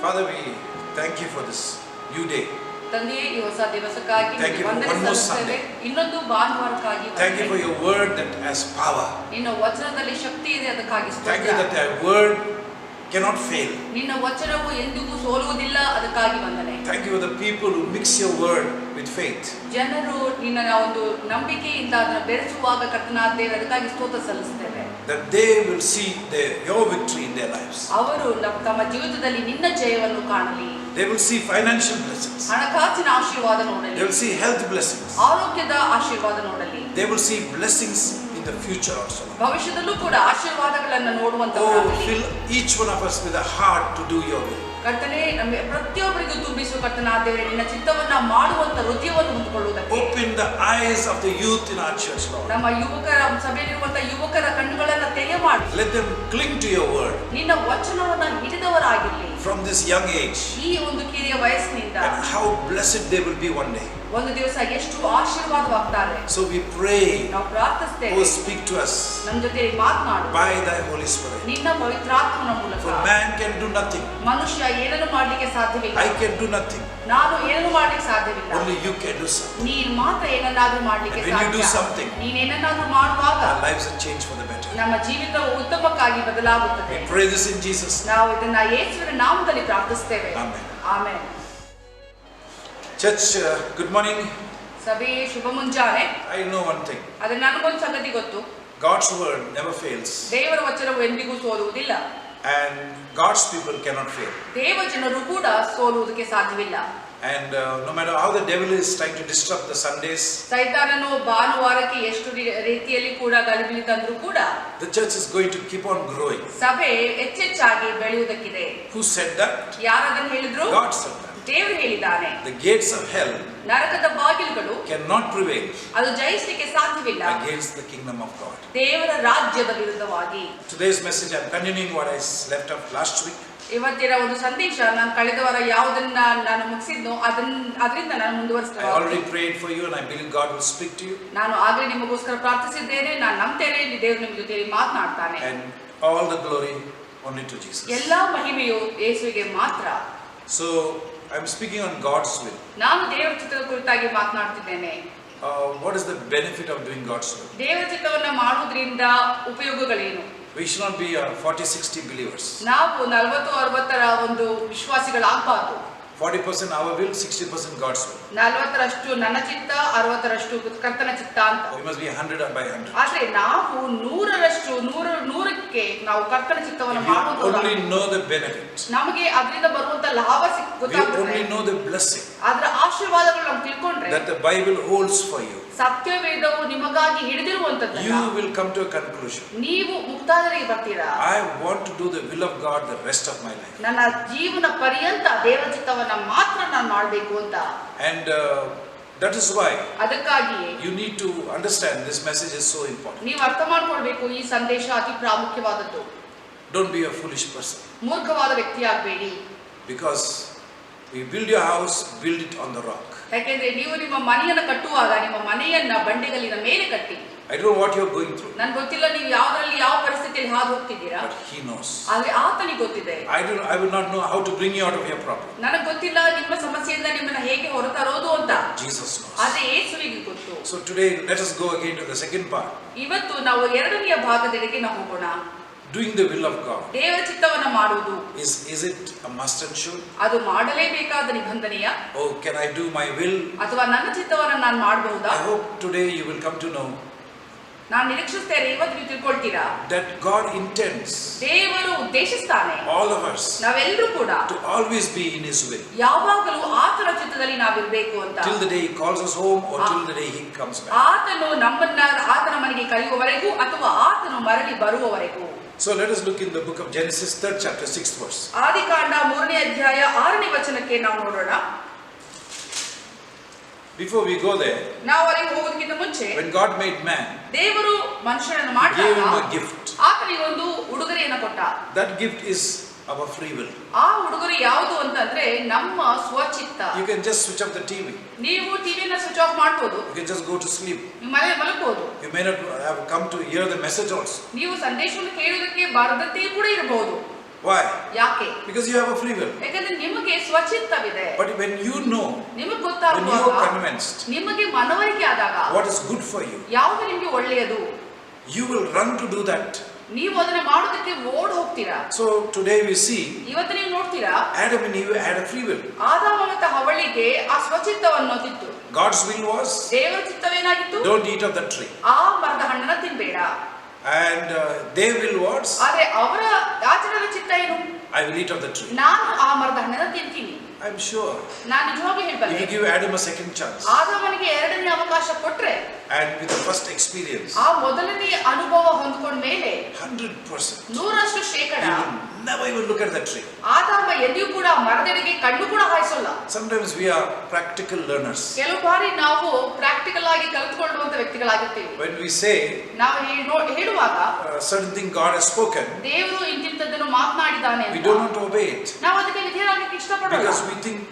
Father, we thank you for this new day. ತಂದೆಯೇ ಈ ಹೊಸ ದಿವಸಕ್ಕಾಗಿ Thank you for ವಂದನೆ one more ಸಲ್ಲಿಸುತ್ತೇವೆ. Sunday. ಇನ್ನೊಂದು ಭಾನುವಾರಕ್ಕಾಗಿ Thank you for your word that has power. ನಿನ್ನ ವಚನದಲ್ಲಿ ಶಕ್ತಿ ಇದೆ, ಅದಕ್ಕಾಗಿ Thank you ಸ್ತೋತ್ರ. that thy word cannot fail. ನಿನ್ನ ವಚನವು ಎಂದಿಗೂ ಸೋಲುವುದಿಲ್ಲ, ಅದಕ್ಕಾಗಿ ವಂದನೆ. Thank you for the people who mix your word with faith. ಜನರು ನಿನ್ನ ಒಂದು ನಂಬಿಕೆಯಿಂದ ಅದನ್ನು ಬೆರೆಸುವಾಗ ಕರ್ತನಾದ ದೇವರೇ, ಅದಕ್ಕಾಗಿ ಸ್ತೋತ್ರ ಸಲ್ಲಿಸುತ್ತೇವೆ. That they will see your victory in their lives. ಅವರು ತಮ್ಮ ಜೀವಿತದಲ್ಲಿ ನಿನ್ನ ಜಯವನ್ನು ಕಾಣಲಿ. They will see financial blessings. ಹಣಕಾಸಿನ ಆಶೀರ್ವಾದ ನೋಡಲಿ. They will see health blessings. ಆರೋಗ್ಯದ ಆಶೀರ್ವಾದ ನೋಡಲಿ. They will see blessings in the future also. ಭವಿಷ್ಯದಲ್ಲೂ ಕೂಡ ಆಶೀರ್ವಾದಗಳನ್ನು Oh, ನೋಡುವಂತವರಾಗಲಿ. fill each one of us with a heart to do your will. ಕರ್ತನೇ, ನಮಗೆ ಪ್ರತಿಯೊಬ್ಬರಿಗೂ ತುಂಬಿಸುವ ಕರ್ತನಾದ ದೇವರೇ, ನಿನ್ನ ಚಿತ್ತವನ್ನ ಮಾಡುವಂತ ಹೃದಯವನ್ನು ಹೊಂದಿಕೊಳ್ಳುವುದಕ್ಕೆ Open the eyes of the youth in our church, Lord. ನಮ್ಮ ಯುವಕರ ಸಭೆಯಲ್ಲಿರುವಂತಹ ಯುವಕರ ಕಣ್ಣುಗಳನ್ನ ತೆರೆ ಮಾಡಿ Let them cling to your word ನಿನ್ನ ವಚನವನ್ನ ಹಿಡಿದವರಾಗಿರಲಿ. from this young age. ಈ ಒಂದು ಕಿರಿಯ ವಯಸ್ಸಿನಿಂದ And how blessed they will be one day. ಒಂದು ದಿವಸ ಎಷ್ಟು ಆಶೀರ್ವಾದವಾಗ್ತಾರೆ. So we pray, ನಾವು ಪ್ರಾರ್ಥಿಸ್ತೇವೆ, oh, speak to us ನಮ್ಮ ಜೊತೆ ಮಾತನಾಡು by thy Holy Spirit. ನಿನ್ನ ಪವಿತ್ರಾತ್ಮನ ಮೂಲಕ. For man can do nothing. ಮನುಷ್ಯ ಏನನ್ನು ಮಾಡ್ಲಿಕ್ಕೆ ಸಾಧ್ಯವಿಲ್ಲ. I can do nothing. ನಾನು ಏನನ್ನು ಮಾಡ್ಲಿಕ್ಕೆ ಸಾಧ್ಯವಿಲ್ಲ. Only you can do something. ನೀನು ಮಾತ್ರ ಏನನ್ನಾದ್ರೂ ಮಾಡ್ಲಿಕ್ಕೆ And when you do ಸಾಧ್ಯ. something, ನೀನೇನನ್ನಾದ್ರೂ ಮಾಡುವಾಗ our lives are changed for the better. ನಮ್ಮ ಜೀವಿತವು ಉತ್ತಮಕ್ಕಾಗಿ ಬದಲಾಗುತ್ತದೆ. We pray this in Jesus' name. ನಾವು ಇದನ್ನ ಯೇಸುವಿನ ನಾಮದಲ್ಲಿ ಪ್ರಾರ್ಥಿಸ್ತೇವೆ. Amen. Amen. Church, good morning. ಸಭೆ ಶುಭ ಮುಂಜಾನೆ. I know one thing. ಆದರೆ ನನಗೊಂದು ಸಂಗತಿ ಗೊತ್ತು, God's word never fails. ದೇವರ ವಚನವು ಎಂದಿಗೂ ಸೋಲುವುದಿಲ್ಲ. And God's people cannot fail. ದೇವ ಜನರು ಕೂಡ ಸೋಲುವುದಕ್ಕೆ ಸಾಧ್ಯವಿಲ್ಲ. And no matter how the devil is trying to disrupt the Sundays, ಸೈತಾನನು ಭಾನುವಾರಕ್ಕೆ ಎಷ್ಟು ರೀತಿಯಲ್ಲಿ ಕೂಡ ಗಲಿಬಿಲಿ ತಂದರೂ ಕೂಡ the church is going to keep on growing. ಸಭೆ ಹೆಚ್ಚೆಚ್ಚಾಗಿ ಬೆಳೆಯುವುದಕ್ಕಿದೆ. Who said that? ಯಾರದನ್ನು ಹೇಳಿದ್ರು? God said that. ದೇವರು ಹೇಳಿದ್ದಾನೆ. The gates of hell ನರಕದ ಬಾಗಿಲುಗಳು cannot prevail ಅದು ಜಯಿಸಲಿಕ್ಕೆ ಸಾಧ್ಯವಿಲ್ಲ against the kingdom of God. ದೇವರ ರಾಜ್ಯದ ವಿರುದ್ಧವಾಗಿ. Today's message, I'm continuing what I left off last week. ಇವತ್ತಿನ ಒಂದು ಸಂದೇಶ ನಾನು ಕಳೆದ ವಾರ ಯಾವುದನ್ನ ನಾನು ಮುಗಿಸಿದ್ನೋ ಅದರಿಂದ ನಾನು ಮುಂದುವರಿಸ್ತಾ I already prayed for you and I believe God will speak to you. ನಾನು ಆಗಲೇ ನಿಮಗೋಸ್ಕರ ಪ್ರಾರ್ಥಿಸಿದ್ದೇನೆ. ನಾನು ನಂಬ್ತೇನೆ ದೇವರು ನಿಮ್ಮ ಜೊತೆ ಮಾತನಾಡ್ತಾನೆ. And all the glory only to Jesus. ಎಲ್ಲಾ ಮಹಿಮೆಯು ಯೇಸುವಿಗೆ ಮಾತ್ರ. So I'm speaking on God's will. ನಾನು ದೇವರ ಚಿತ್ತದ ಕುರಿತಾಗಿ ಮಾತನಾಡ್ತಿದ್ದೇನೆ. What is the benefit of doing God's will? ದೇವರ ಚಿತ್ತವನ್ನ ಮಾಡುವುದರಿಂದ ಉಪಯೋಗಗಳೇನು? We should not be 40-60 believers. ನಾವು 40-60ರ ಒಂದು ವಿಶ್ವಾಸಿಗಳಾಗಬಾರದು. 40% our will, 60% God's will. 40ರಷ್ಟು ನನ್ನ ಚಿತ್ತ, 60ರಷ್ಟು ಕರ್ತನ ಚಿತ್ತ ಅಂತ. We must be 100 by 100. ಆದ್ರೆ ನಾವು 100ರಷ್ಟು 100ಕ್ಕೆ ನಾವು ಕರ್ತನ ಚಿತ್ತವನ್ನು If you ಮಾಡುವುದು. only know the benefit, ನಮಗೆ ಅದರಿಂದ ಬರುವಂತ ಲಾಭ we ಗೊತ್ತಾಗುತ್ತೆ. only know the blessing ಅದರ ಆಶೀರ್ವಾದಗಳು ನಾವು ತಿಳ್ಕೊಂಡ್ರೆ that the Bible holds for you, ಸತ್ಯವೇದವು ನಿಮಗಾಗಿ ಹಿಡಿದಿರುವಂತದ್ದು you will come to a conclusion. ನೀವು ಮುಕ್ತಾಯರಿಗೆ ಬರ್ತೀರಾ. I want to do the will of God the rest of my life. ನನ್ನ ಜೀವನ ಪರ್ಯಂತ ದೇವರ ಚಿತ್ತವನ್ನ ಮಾತ್ರ ನಾನು ಮಾಡಬೇಕು ಅಂತ. And that is why ಅದಕ್ಕಾಗಿಯೇ you need to understand this message is so important. ನೀವು ಅರ್ಥ ಮಾಡ್ಕೊಳ್ಬೇಕು, ಈ ಸಂದೇಶ ಅತಿ ಪ್ರಾಮುಖ್ಯವಾದದ್ದು. Don't be a foolish person. ಮೂರ್ಖವಾದ ವ್ಯಕ್ತಿಯಾಗಬೇಡಿ. Because we build your house, build it on the rock. ಯಾಕೆಂದ್ರೆ ನೀವು ನಿಮ್ಮ ಮನೆಯನ್ನು ಕಟ್ಟುವಾಗ ನಿಮ್ಮ ಮನೆಯನ್ನ ಬಂಡೆಗಲ್ಲಿನ ಮೇಲೆ ಕಟ್ಟಿ. I don't know what you're going through. ನನ್ಗೆ ಗೊತ್ತಿಲ್ಲ ನೀವು ಯಾವ ಪರಿಸ್ಥಿತಿಯಲ್ಲಿ ಹಾದು ಹೋಗ್ತಿದ್ದೀರಾ. But He knows. ಆದ್ರೆ ಆತನಿಗೆ ಗೊತ್ತಿದೆ. I will not know how to bring you out of your problem. ನನಗೆ ಗೊತ್ತಿಲ್ಲ ನಿಮ್ಮ ಸಮಸ್ಯೆಯಿಂದ ನಿಮ್ಮನ್ನ ಹೇಗೆ ಹೊರತರೋದು ಅಂತ. Jesus knows. ಆದ್ರೆ ಯೇಸುವಿಗೆ ಗೊತ್ತು. So today let us go again to the second part. ಇವತ್ತು ನಾವು ಎರಡನೆಯ ಭಾಗದೆಡೆಗೆ ನಾವು ಹೋಗೋಣ. Doing the will of God. ದೇವರ ಚಿತ್ತವನ್ನ ಮಾಡುವುದು Is it a must and should? ಅದು ಮಾಡಲೇಬೇಕಾದ ನಿಬಂಧನೆಯ? Oh, can I do my will? ಅಥವಾ ನನ್ನ ಚಿತ್ತವನ್ನ ನಾನು ಮಾಡಬಹುದಾ? I hope today you will come to know ನಾನು ನಿರೀಕ್ಷಿಸ್ತೇನೆ ಇವತ್ತು ನೀವು ತಿಳ್ಕೊಳ್ತೀರಾ that God intends ದೇವರು ಉದ್ದೇಶಿಸ್ತಾನೆ all of us ನಾವೆಲ್ಲರೂ ಕೂಡ to always be in His will. ಯಾವಾಗಲೂ ಆತನ ಚಿತ್ತದಲ್ಲಿ ನಾವಿರಬೇಕು ಅಂತ. Till the day He calls us home or till the day He comes back. ಆತನು ನಮ್ಮನ್ನ ಆತನ ಮನೆಗೆ ಕರೆಯುವವರೆಗೂ ಅಥವಾ ಆತನು ಮರಳಿ ಬರುವವರೆಗೂ. So let us look in the book of Genesis, 3rd chapter, 6th verse. ಆದಿಕಾಂಡ 3ನೇ ಅಧ್ಯಾಯ 6ನೇ ವಚನಕ್ಕೆ ನಾವು ನೋಡೋಣ. Before we go there, ನಾವು ಅಲ್ಲಿಗೆ ಹೋಗೋದಕ್ಕಿಂತ ಮುಂಚೆ when God made man, ದೇವರು ಮನುಷ್ಯನನ್ನು gave him a ಮಾಡಿದಾಗ gift. ಆತನಿಗೆ ಒಂದು ಉಡುಗೊರೆಯನ್ನು ಕೊಟ್ಟ. That gift is our free will. ಆ ಉಡುಗೊರೆ ಯಾವುದು ಅಂತಂದ್ರೆ ನಮ್ಮ ಸ್ವಚಿತ್ತ. You can just switch off the TV. ನೀವು ಟಿವಿನ ಸ್ವಿಚ್ ಆಫ್ ಮಾಡಬಹುದು. You can just go to sleep. ನೀವು ಮನೆ ಮಲಗಬಹುದು. You may not have come to hear the message also. ನೀವು ಸಂದೇಶವನ್ನು ಕೇಳುವುದಕ್ಕೆ ಬಾರದಂತೆಯೂ ಕೂಡ ಇರಬಹುದು. Why? ಯಾಕೆ? Because you have a free will. ಯಾಕಂದ್ರೆ ನಿಮಗೆ ಸ್ವಚಿತ್ತವಿದೆ. But when you know, ನಿಮಗೆ when you ಗೊತ್ತಾಗುವಾಗ, are convinced ನಿಮಗೆ ಮನವರಿಕೆ ಆದಾಗ what is good for you, ಯಾವುದು ನಿಮಗೆ ಒಳ್ಳೆಯದು, you will run to do that. ನೀವು ಅದನ್ನ ಮಾಡೋದಕ್ಕೆ ಓಡ್ ಹೋಗ್ತೀರಾ. So today we see ಇವತ್ತು ನೀವು ನೋಡ್ತೀರಾ, Adam and Eve had a free will. ಆದಾಮ ಮತ್ತು ಹವ್ವಳಿಗೆ ಆ ಸ್ವಚಿತ್ತವನ್ನೋದಿತ್ತು. God's will was, ದೇವರ ಚಿತ್ತವೇನಾಗಿತ್ತು? don't eat of that tree. ಆ ಮರದ ಹಣ್ಣನ್ನ ತಿನ್ಬೇಡ. And their will was, ಆದ್ರೆ ಅವರ ಆಚರಣೆಯ ಚಿತ್ತ ಏನು? I will eat of the tree. ನಾನು ಆ ಮರದ ಹಣ್ಣನ್ನ ತಿಂತೀನಿ. I'm sure ನಾನು ನಿಜವಾಗ್ಲೂ if ಹೇಳ್ಬಲ್ಲೆ, you give Adam a second chance, ಆದಾಮನಿಗೆ ಎರಡನೇ ಅವಕಾಶ ಕೊಟ್ರೆ, and with the first experience, ಆ ಮೊದಲನೇ ಅನುಭವ ಹೊಂದ್ಕೊಂಡ ಮೇಲೆ 100%, 100% he will never even look at that tree. ಆದಾಮ ಎಂದಿಗೂ ಕೂಡ ಮರದೆಡೆಗೆ ಕಣ್ಣು ಕೂಡ ಹಾಯಿಸಲ್ಲ. Sometimes we are practical learners. ಕೆಲವು ಬಾರಿ ನಾವು ಪ್ರಾಕ್ಟಿಕಲ್ ಆಗಿ ಕಲಿತುಕೊಳ್ಳುವಂತ ವ್ಯಕ್ತಿಗಳಾಗಿರ್ತೀವಿ. When we say ನಾವು ಹೇಳುವಾಗ certain thing God has spoken, ದೇವರು ಇಂತಿಂತದ್ದನ್ನು ಮಾತನಾಡಿದ್ದಾನೆ we ಅಂತ do not obey it ನಾವು ಅದಕ್ಕೆ ವಿಧೇಯರಾಗಲಿಕ್ಕೆ ಇಷ್ಟಪಡಲ್ಲ. because we think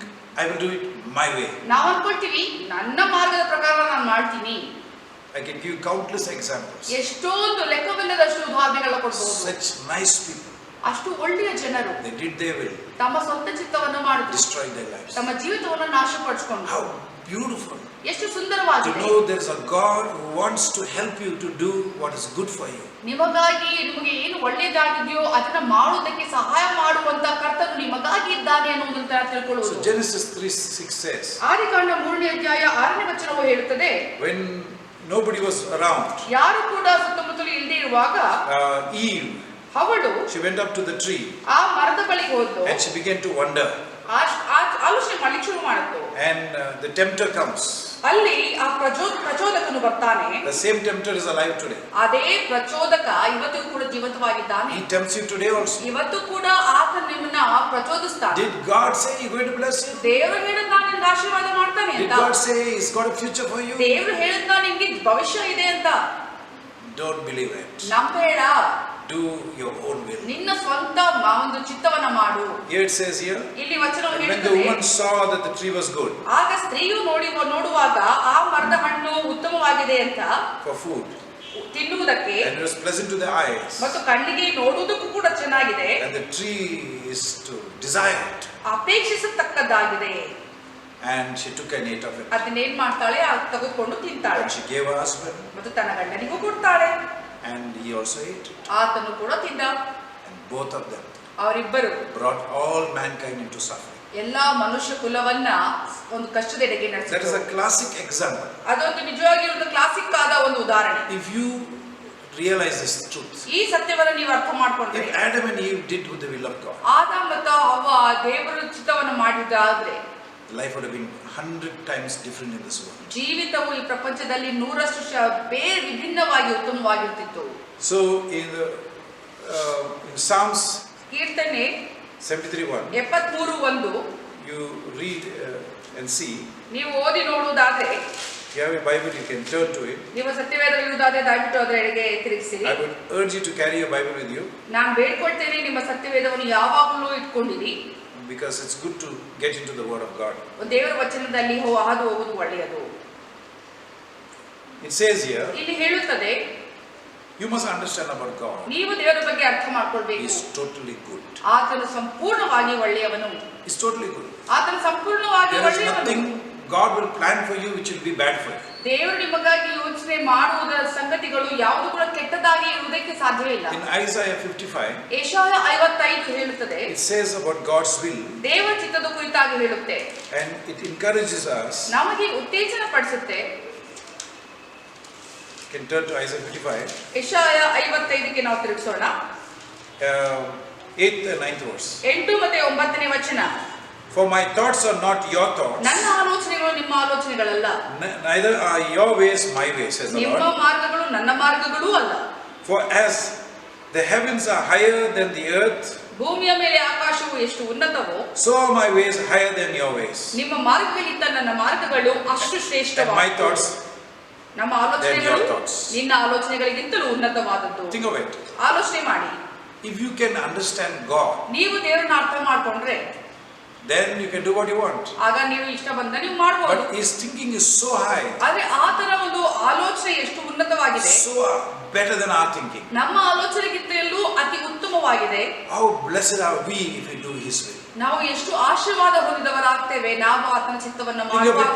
I will do it my way. ನಾವು ಅನ್ಕೊಳ್ತೀವಿ ನನ್ನ ಮಾರ್ಗದ ಪ್ರಕಾರ ನಾನು ಮಾಡ್ತೀನಿ. I can give countless examples. ಎಷ್ಟೊಂದು ಲೆಕ್ಕವಿಲ್ಲದಷ್ಟು ಉದಾಹರಣೆಗಳ ಕೊಡಬಹುದು. Such nice people, ಅಷ್ಟು ಒಳ್ಳೆಯ ಜನರು they did their will, ತಮ್ಮ ಸ್ವಂತ ಚಿತ್ತವನ್ನು ಮಾಡಿದ್ರು, destroyed their lives. ತಮ್ಮ ಜೀವಿತವನ್ನು ನಾಶಪಡಿಸಿಕೊಂಡ್ರು. How beautiful ಎಷ್ಟು to ಸುಂದರವಾಗಿದೆ. know there is a God who wants to help you to do what is good for you. ನಿಮಗೆ ಏನು ಒಳ್ಳೆಯದಾಗಿದೆಯೋ ಅದನ್ನ ಮಾಡುವುದಕ್ಕೆ ಸಹಾಯ ಮಾಡುವಂತ ಕರ್ತನು ನಿಮಗಾಗಿ ಇದ್ದಾನೆ ಅನ್ನುವುದನ್ನು So ತಿಳ್ಕೊಳ್ಳುವುದು. Genesis 3:6 says, ಆದಿಕಾಂಡ 3ನೇ ಅಧ್ಯಾಯ 6ನೇ ವಚನವು ಹೇಳುತ್ತದೆ, when nobody was around, ಯಾರು ಕೂಡ ಸುತ್ತಮುತ್ತಲು ಇಲ್ಲದೆ ಇರುವಾಗ Eve, ಅವಳು she went up to the tree ಆ ಮರದ ಬಳಿಗೆ ಹೋದ್ಲು. and she began to wonder. ಆಲೋಚನೆ ಮಾಡ್ಲಿಕ್ಕೆ ಶುರು ಮಾಡಿತು. And the tempter comes. ಅಲ್ಲಿ ಆ ಪ್ರಚೋದಕನು ಬರ್ತಾನೆ. The same tempter is alive today. ಅದೇ ಪ್ರಚೋದಕ ಇವತ್ತಿಗೂ ಕೂಡ ಜೀವಂತವಾಗಿದ್ದಾನೆ. He tempts you today also. ಇವತ್ತು ಕೂಡ ಆತ ನಿಮ್ಮನ್ನ ಪ್ರಚೋದಿಸ್ತಾನೆ. Did God say He's going to bless you? ದೇವರು ಹೇಳಿದ ನಾನು ನಿಮಗೆ ಆಶೀರ್ವಾದ ಮಾಡ್ತಾನೆ Did ಅಂತ. God say He's got a future for you? ದೇವರು ಹೇಳಿದ ನಾನು ನಿಮಗೆ ಭವಿಷ್ಯ ಇದೆ ಅಂತ. Don't believe it. ನಂಬೇಡ. Do your own will. ನಿನ್ನ ಸ್ವಂತ ಒಂದು ಚಿತ್ತವನ್ನ ಮಾಡು. Here it says here, ಇಲ್ಲಿ ವಚನವು when the ಹೇಳುತ್ತದೆ, woman saw that the tree was good ಆಗ ಸ್ತ್ರೀಯು ನೋಡುವಾಗ ಆ ಮರದ ಹಣ್ಣು ಉತ್ತಮವಾಗಿದೆ ಅಂತ, for food, ತಿನ್ನುವುದಕ್ಕೆ and it was pleasant to the eyes, ಮತ್ತು ಕಣ್ಣಿಗೆ ನೋಡುವುದಕ್ಕೂ ಕೂಡ ಚೆನ್ನಾಗಿದೆ, and the tree is to desire it, ಅಪೇಕ್ಷಿಸತಕ್ಕದ್ದಾಗಿದೆ, and she took and ate of it, ಅದನ್ನೇನ್ ಮಾಡ್ತಾಳೆ, ತೆಗೆದುಕೊಂಡು ತಿಂತಾಳೆ, and she gave her husband, ಮತ್ತು ತನ್ನ ಗಂಡನಿಗೂ ಕೊಡ್ತಾಳೆ, and he also ate it, ಆತನು ಕೂಡ ತಿಂದ. and both of them ಅವರಿಬ್ಬರು brought all mankind into suffering. ಎಲ್ಲಾ ಮನುಷ್ಯ ಕುಲವನ್ನ ಒಂದು ಕಷ್ಟದೆಡೆಗೆ That is ನಡೆಸಿತು. a classic example. ಅದೊಂದು ನಿಜವಾಗಿ ಒಂದು ಕ್ಲಾಸಿಕ್ ಆದ ಒಂದು ಉದಾಹರಣೆ. If you realize this truth, ಈ ಸತ್ಯವನ್ನ ನೀವು ಅರ್ಥ ಮಾಡ್ಕೊಂಡ್ರೆ, if Adam and Eve did with the will of God, ಆದಾಮ ಮತ್ತು ಅವ್ವ ದೇವರ ಚಿತ್ತವನ್ನು ಮಾಡಿದ್ದಾದ್ರೆ life would have been 100 times different in this world. ಜೀವಿತವು ಈ ಪ್ರಪಂಚದಲ್ಲಿ 100% ಬೇರೆ ವಿಭಿನ್ನವಾಗಿ ಉತ್ತಮವಾಗಿರ್ತಿತ್ತು. So in Psalms ಕೀರ್ತನೆ 73:1, 73:1 you read and see. ನೀವು ಓದಿ ನೋಡುವುದಾದ್ರೆ, If you have a Bible, you can turn to it. ನೀವು ಸತ್ಯವೇದ ಇರುವುದಾದ್ರೆ ದಯವಿಟ್ಟು ಅದರ ಎಡೆಗೆ ತಿರುಗಿಸಿರಿ. I would urge you to carry your Bible with you ನಾನು ಬೇಡ್ಕೊಳ್ತೇನೆ, ನಿಮ್ಮ ಸತ್ಯವೇದವನ್ನು ಯಾವಾಗಲೂ ಇಟ್ಕೊಂಡಿರಿ. because it's good to get into the Word of God. ದೇವರ ವಚನದಲ್ಲಿ ಹಾದು ಹೋಗುವುದು ಒಳ್ಳೆಯದು. It says here, ಇಲ್ಲಿ ಹೇಳುತ್ತದೆ, you must understand about God. ನೀವು ದೇವರ ಬಗ್ಗೆ ಅರ್ಥ ಮಾಡ್ಕೊಳ್ಬೇಕು. He is totally good. ಆತನು ಸಂಪೂರ್ಣವಾಗಿ ಒಳ್ಳೆಯವನು. He's totally good. ಆತನು ಸಂಪೂರ್ಣವಾಗಿ There is ಒಳ್ಳೆಯವನು. nothing God will plan for you which will be bad for you. ದೇವರು ನಿಮಗಾಗಿ ಯೋಚನೆ ಮಾಡುವುದರ ಸಂಗತಿಗಳು ಯಾವುದು ಕೂಡ ಕೆಟ್ಟದಾಗಿ ಇರುವುದಕ್ಕೆ ಸಾಧ್ಯವೇ ಇಲ್ಲ. In Isaiah 55, ಯೆಶಾಯ 55 ಹೇಳುತ್ತದೆ, it says about God's will, ದೇವರ ಚಿತ್ತದ ಕುರಿತಾಗಿ ಹೇಳುತ್ತೆ, and it encourages us. ನಮಗೆ ಉತ್ತೇಜನ ಪಡಿಸುತ್ತೆ. You can turn to Isaiah 55, ಯೆಶಾಯ 55ಕ್ಕೆ ನಾವು ತಿರುಗಿಸೋಣ. 8th and 9th verse. 8 ಮತ್ತು 9ನೇ ವಚನ. For my thoughts are not your thoughts, ನನ್ನ ಆಲೋಚನೆಗಳು ನಿಮ್ಮ ಆಲೋಚನೆಗಳಲ್ಲ, neither are your ways my ways, says the ನಿಮ್ಮ Lord. ಮಾರ್ಗಗಳು ನನ್ನ ಮಾರ್ಗಗಳೂ ಅಲ್ಲ. For as the heavens are higher than the earth, ಭೂಮಿಯ ಮೇಲೆ ಆಕಾಶವು ಎಷ್ಟು ಉನ್ನತವೋ, so are my ways higher than your ways, ನಿಮ್ಮ ಮಾರ್ಗಗಳಿಂದ ನನ್ನ ಮಾರ್ಗಗಳು ಅಷ್ಟು and my ಶ್ರೇಷ್ಠವಾದವು. thoughts ನಮ್ಮ than your ಆಲೋಚನೆಗಳು thoughts. ನಿನ್ನ ಆಲೋಚನೆಗಳಿಗಿಂತಲೂ ಉನ್ನತವಾದದ್ದು. Think of it. ಆಲೋಚನೆ ಮಾಡಿ. If you can understand God, ನೀವು ದೇವರನ್ನ ಅರ್ಥ ಮಾಡ್ಕೊಂಡ್ರೆ then you can do what you want. ಆಗ ನೀವು ಇಷ್ಟ ಬಂದ ನೀವು ಮಾಡಬಹುದು. But his thinking is so high, ಆದ್ರೆ ಆತನ ಒಂದು ಆಲೋಚನೆ ಎಷ್ಟು ಉನ್ನತವಾಗಿದೆ, so better than our thinking. ನಮ್ಮ ಆಲೋಚನೆಗಿಂತಲೂ ಅತಿ ಉತ್ತಮ ಉತ್ತಮವಾಗಿದೆ. How blessed are we if we do His will. ನಾವು ಎಷ್ಟು ಆಶೀರ್ವಾದ ಹೊಂದಿದವರಾಗ್ತೇವೆ ನಾವು ಆತನ ಚಿತ್ತವನ್ನು ಮಾಡುವಾಗ.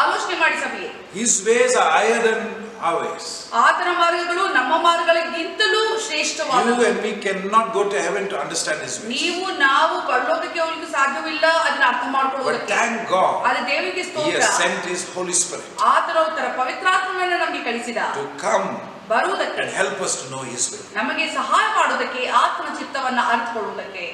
ಆಲೋಚನೆ ಮಾಡಿ ಸಭೆಯೇ. His ways are higher than our ways. ಆತನ ಮಾರ್ಗಗಳು ನಮ್ಮ ಮಾರ್ಗಗಳಿಗಿಂತಲೂ ಶ್ರೇಷ್ಠವಾದವು. You and me cannot go to heaven to understand His ways. ನಾವು ಪರಲೋಕಕ್ಕೆ ಹೋಗಲಿಕ್ಕೆ ಸಾಧ್ಯವಿಲ್ಲ ಅದನ್ನ ಅರ್ಥ ಮಾಡಿಕೊಳ್ಳುವುದಕ್ಕೆ. But thank God. ಆದರೆ ದೇವರಿಗೆ ಸ್ತೋತ್ರ. He has sent His Holy Spirit. ಆತನು ತನ್ನ ಪವಿತ್ರಾತ್ಮನನ್ನು ನಮಗೆ ಕಳಿಸಿದ. To come ಬರುವುದಕ್ಕೆ and help us to know His will. ನಮಗೆ ಸಹಾಯ ಮಾಡುವುದಕ್ಕೆ ಆತನ ಚಿತ್ತವನ್ನು ಅರ್ಥಕೊಳ್ಳುವುದಕ್ಕೆ.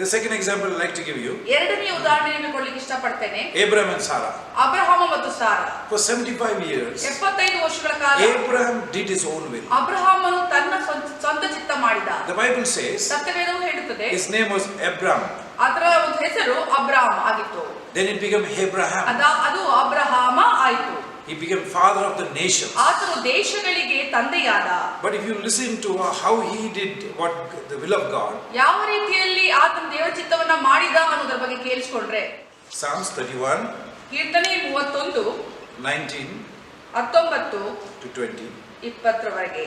The second example I'd like to give you. ಎರಡನೆಯ ಉದಾಹರಣೆ ನಿಮಗೆ ಕೊಡಲಿಕ್ಕೆ ಇಷ್ಟಪಡ್ತೇನೆ. Abraham and Sarah. ಅಬ್ರಹಾಮ ಮತ್ತು ಸಾರಾ. For 75 years. 75 ವರ್ಷಗಳ ಕಾಲ. Abraham did his own will. ಅಬ್ರಹಾಮನು ತನ್ನ ಸ್ವಂತ ಚಿತ್ತ ಮಾಡಿದ. The Bible says. ಸತ್ಯವೇದವು ಹೇಳುತ್ತದೆ. His name was Abram. ಅದರ ಒಂದು ಹೆಸರು ಅಬ್ರಾಮ್ ಆಗಿತ್ತು. Then it became Abraham. ಅದು ಅಬ್ರಹಾಮ ಆಯಿತು. He became father of the nations. ಆತನು ದೇಶಗಳಿಗೆ ತಂದೆಯಾದ. But if you listen to how he did what the will of God. ಯಾವ ರೀತಿಯಲ್ಲಿ ಆತನ ದೇವರ ಚಿತ್ತವನ್ನ ಮಾಡಿದ ಅನ್ನೋದರ ಬಗ್ಗೆ ಕೇಳಿಸಿಕೊಂಡ್ರೆ. Psalms 31. ಕೀರ್ತನೆ 31 19 to 20 ವರೆಗೆ.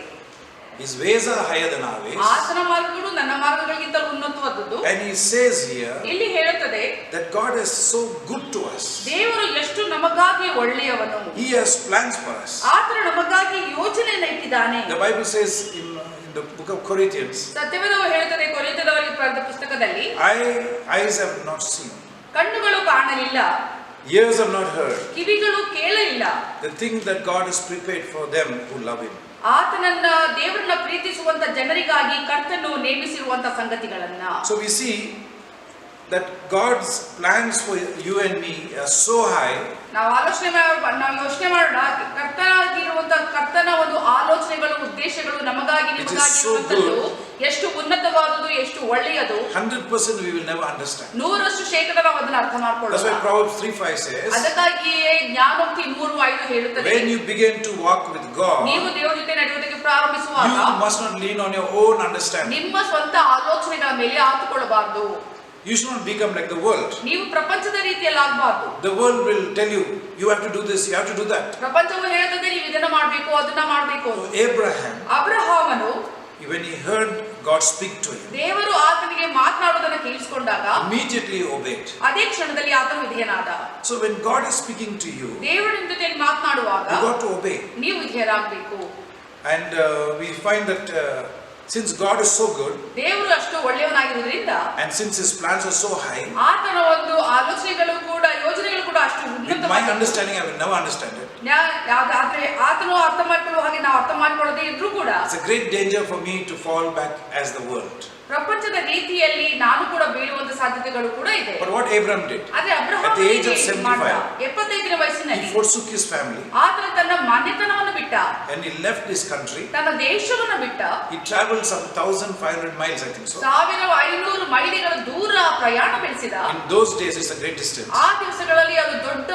His ways are higher than our ways. ಆತನ ಮಾರ್ಗಗಳು ನನ್ನ ಮಾರ್ಗಗಳಿಗಿಂತ ಉನ್ನತವಾದದ್ದು. And he says here. ಇಲ್ಲಿ ಹೇಳುತ್ತದೆ. That God is so good to us. ದೇವರು ಎಷ್ಟು ನಮಗಾಗಿ ಒಳ್ಳೆಯವನು. He has plans for us. ಆತನು ನಮಗಾಗಿ ಯೋಜನೆಯನ್ನು ಇಟ್ಟಿದ್ದಾನೆ. The Bible says in the book of Corinthians. ಸತ್ಯವೇದವು ಹೇಳುತ್ತದೆ ಕೊರಿಂಥದವರಿಗೆ ಬರೆದ ಪುಸ್ತಕದಲ್ಲಿ. Eyes have not seen. ಕಣ್ಣುಗಳು ಕಾಣಲಿಲ್ಲ. Ears have not heard. ಕಿವಿಗಳು ಕೇಳಲಿಲ್ಲ. The things that God has prepared for them who love Him. ಆತನನ್ನ ದೇವರನ್ನ ಪ್ರೀತಿಸುವಂತ ಜನರಿಗಾಗಿ ಕರ್ತನು ನೇಮಿಸಿರುವಂತ ಸಂಗತಿಗಳನ್ನ. So we see that God's plans for you and me are so high. ನಾವು ಯೋಚನೆ ಮಾಡೋಣ ಕರ್ತನ ಒಂದು ಆಲೋಚನೆಗಳು ಉದ್ದೇಶಗಳು ನಮಗಾಗಿ ನಿಮಗಾಗಿ ಇರುವಂತದ್ದು ಎಷ್ಟು ಉನ್ನತವಾದುದು ಎಷ್ಟು ಒಳ್ಳೆಯದು. 100% we will never understand. 100% ನಾವು ಅದನ್ನ ಅರ್ಥ ಮಾಡ್ಕೊಳ್ಳೋಣ. That's why Proverbs 3:5 says. ಅದಕ್ಕಾಗಿಯೇ ಜ್ಞಾನೋಕ್ತಿ 3:5 ಹೇಳುತ್ತದೆ. When you begin to walk with God. ನೀವು ದೇವರ ಜೊತೆ ನಡೆಯುವುದಕ್ಕೆ ಪ್ರಾರಂಭಿಸುವಾಗ. You must not lean on your own understanding. ನಿಮ್ಮ ಸ್ವಂತ ಆಲೋಚನೆಗಳ ಮೇಲೆ ಆತುಕೊಳ್ಳಬಾರದು. You should not become like the world. ನೀವು ಪ್ರಪಂಚದ ರೀತಿಯಲ್ಲಿ ಆಗಬಾರದು. The world will tell you have to do this, you have to do that. ಪ್ರಪಂಚವು ಹೇಳುತ್ತದೆ ನೀವು ಇದನ್ನ ಮಾಡಬೇಕು ಅದನ್ನ ಮಾಡಬೇಕು. ಅಬ್ರಹಾಮನು when he heard God speak to him, ದೇವರು ಆತನಿಗೆ ಮಾತನಾಡುವುದನ್ನು ಕೇಳಿಸಿಕೊಂಡಾಗ immediately obeyed. ಅದೇ ಕ್ಷಣದಲ್ಲಿ ಆತನು ವಿಧೇಯನಾದ. So when God is speaking to you, ದೇವರು ನಿಮ್ಮ ಜೊತೆ ಮಾತನಾಡುವಾಗ you got to obey. ನೀವು ವಿಧೇಯರಾಗಬೇಕು. And we find that since God is so good, ದೇವರು ಅಷ್ಟು ಒಳ್ಳೆಯವನಾಗಿರುವುದರಿಂದ, and since His plans are so high, ಆತನ ಒಂದು ಆಲೋಚನೆಗಳು ಕೂಡ ಯೋಜನೆಗಳು ಕೂಡ ಅಷ್ಟು ಉನ್ನತವಾದ. My understanding I will never understand it. ಆದ್ರೆ ಆತನು ಅರ್ಥ ಮಾಡಿಕೊಳ್ಳುವ ಹಾಗೆ ನಾವು ಅರ್ಥ ಮಾಡಿಕೊಳ್ಳದೆ ಇದ್ರೂ ಕೂಡ it's a great danger for me to fall back as the world. ಪ್ರಪಂಚದ ರೀತಿಯಲ್ಲಿ ನಾನು ಕೂಡ ಬೀಳುವಂತ ಸಾಧ್ಯತೆಗಳು ಕೂಡ ಇದೆ. But what Abraham did, ಆದ್ರೆ Abraham at the age of 75, 75ರ ವಯಸ್ಸಿನಲ್ಲಿ he forsook his family. ಆತನು ತನ್ನ ಮನೆತನವನ್ನು ಬಿಟ್ಟ. And he left his country. ತನ್ನ ದೇಶವನ್ನು ಬಿಟ್ಟ. He traveled some 1500 miles, I think so. 1500 ಮೈಲಿಗಳ ದೂರ ಪ್ರಯಾಣ ಬೆಳೆಸಿದ. In those days it's a great distance. ಆ ದಿವಸಗಳಲ್ಲಿ ಅದು ದೊಡ್ಡ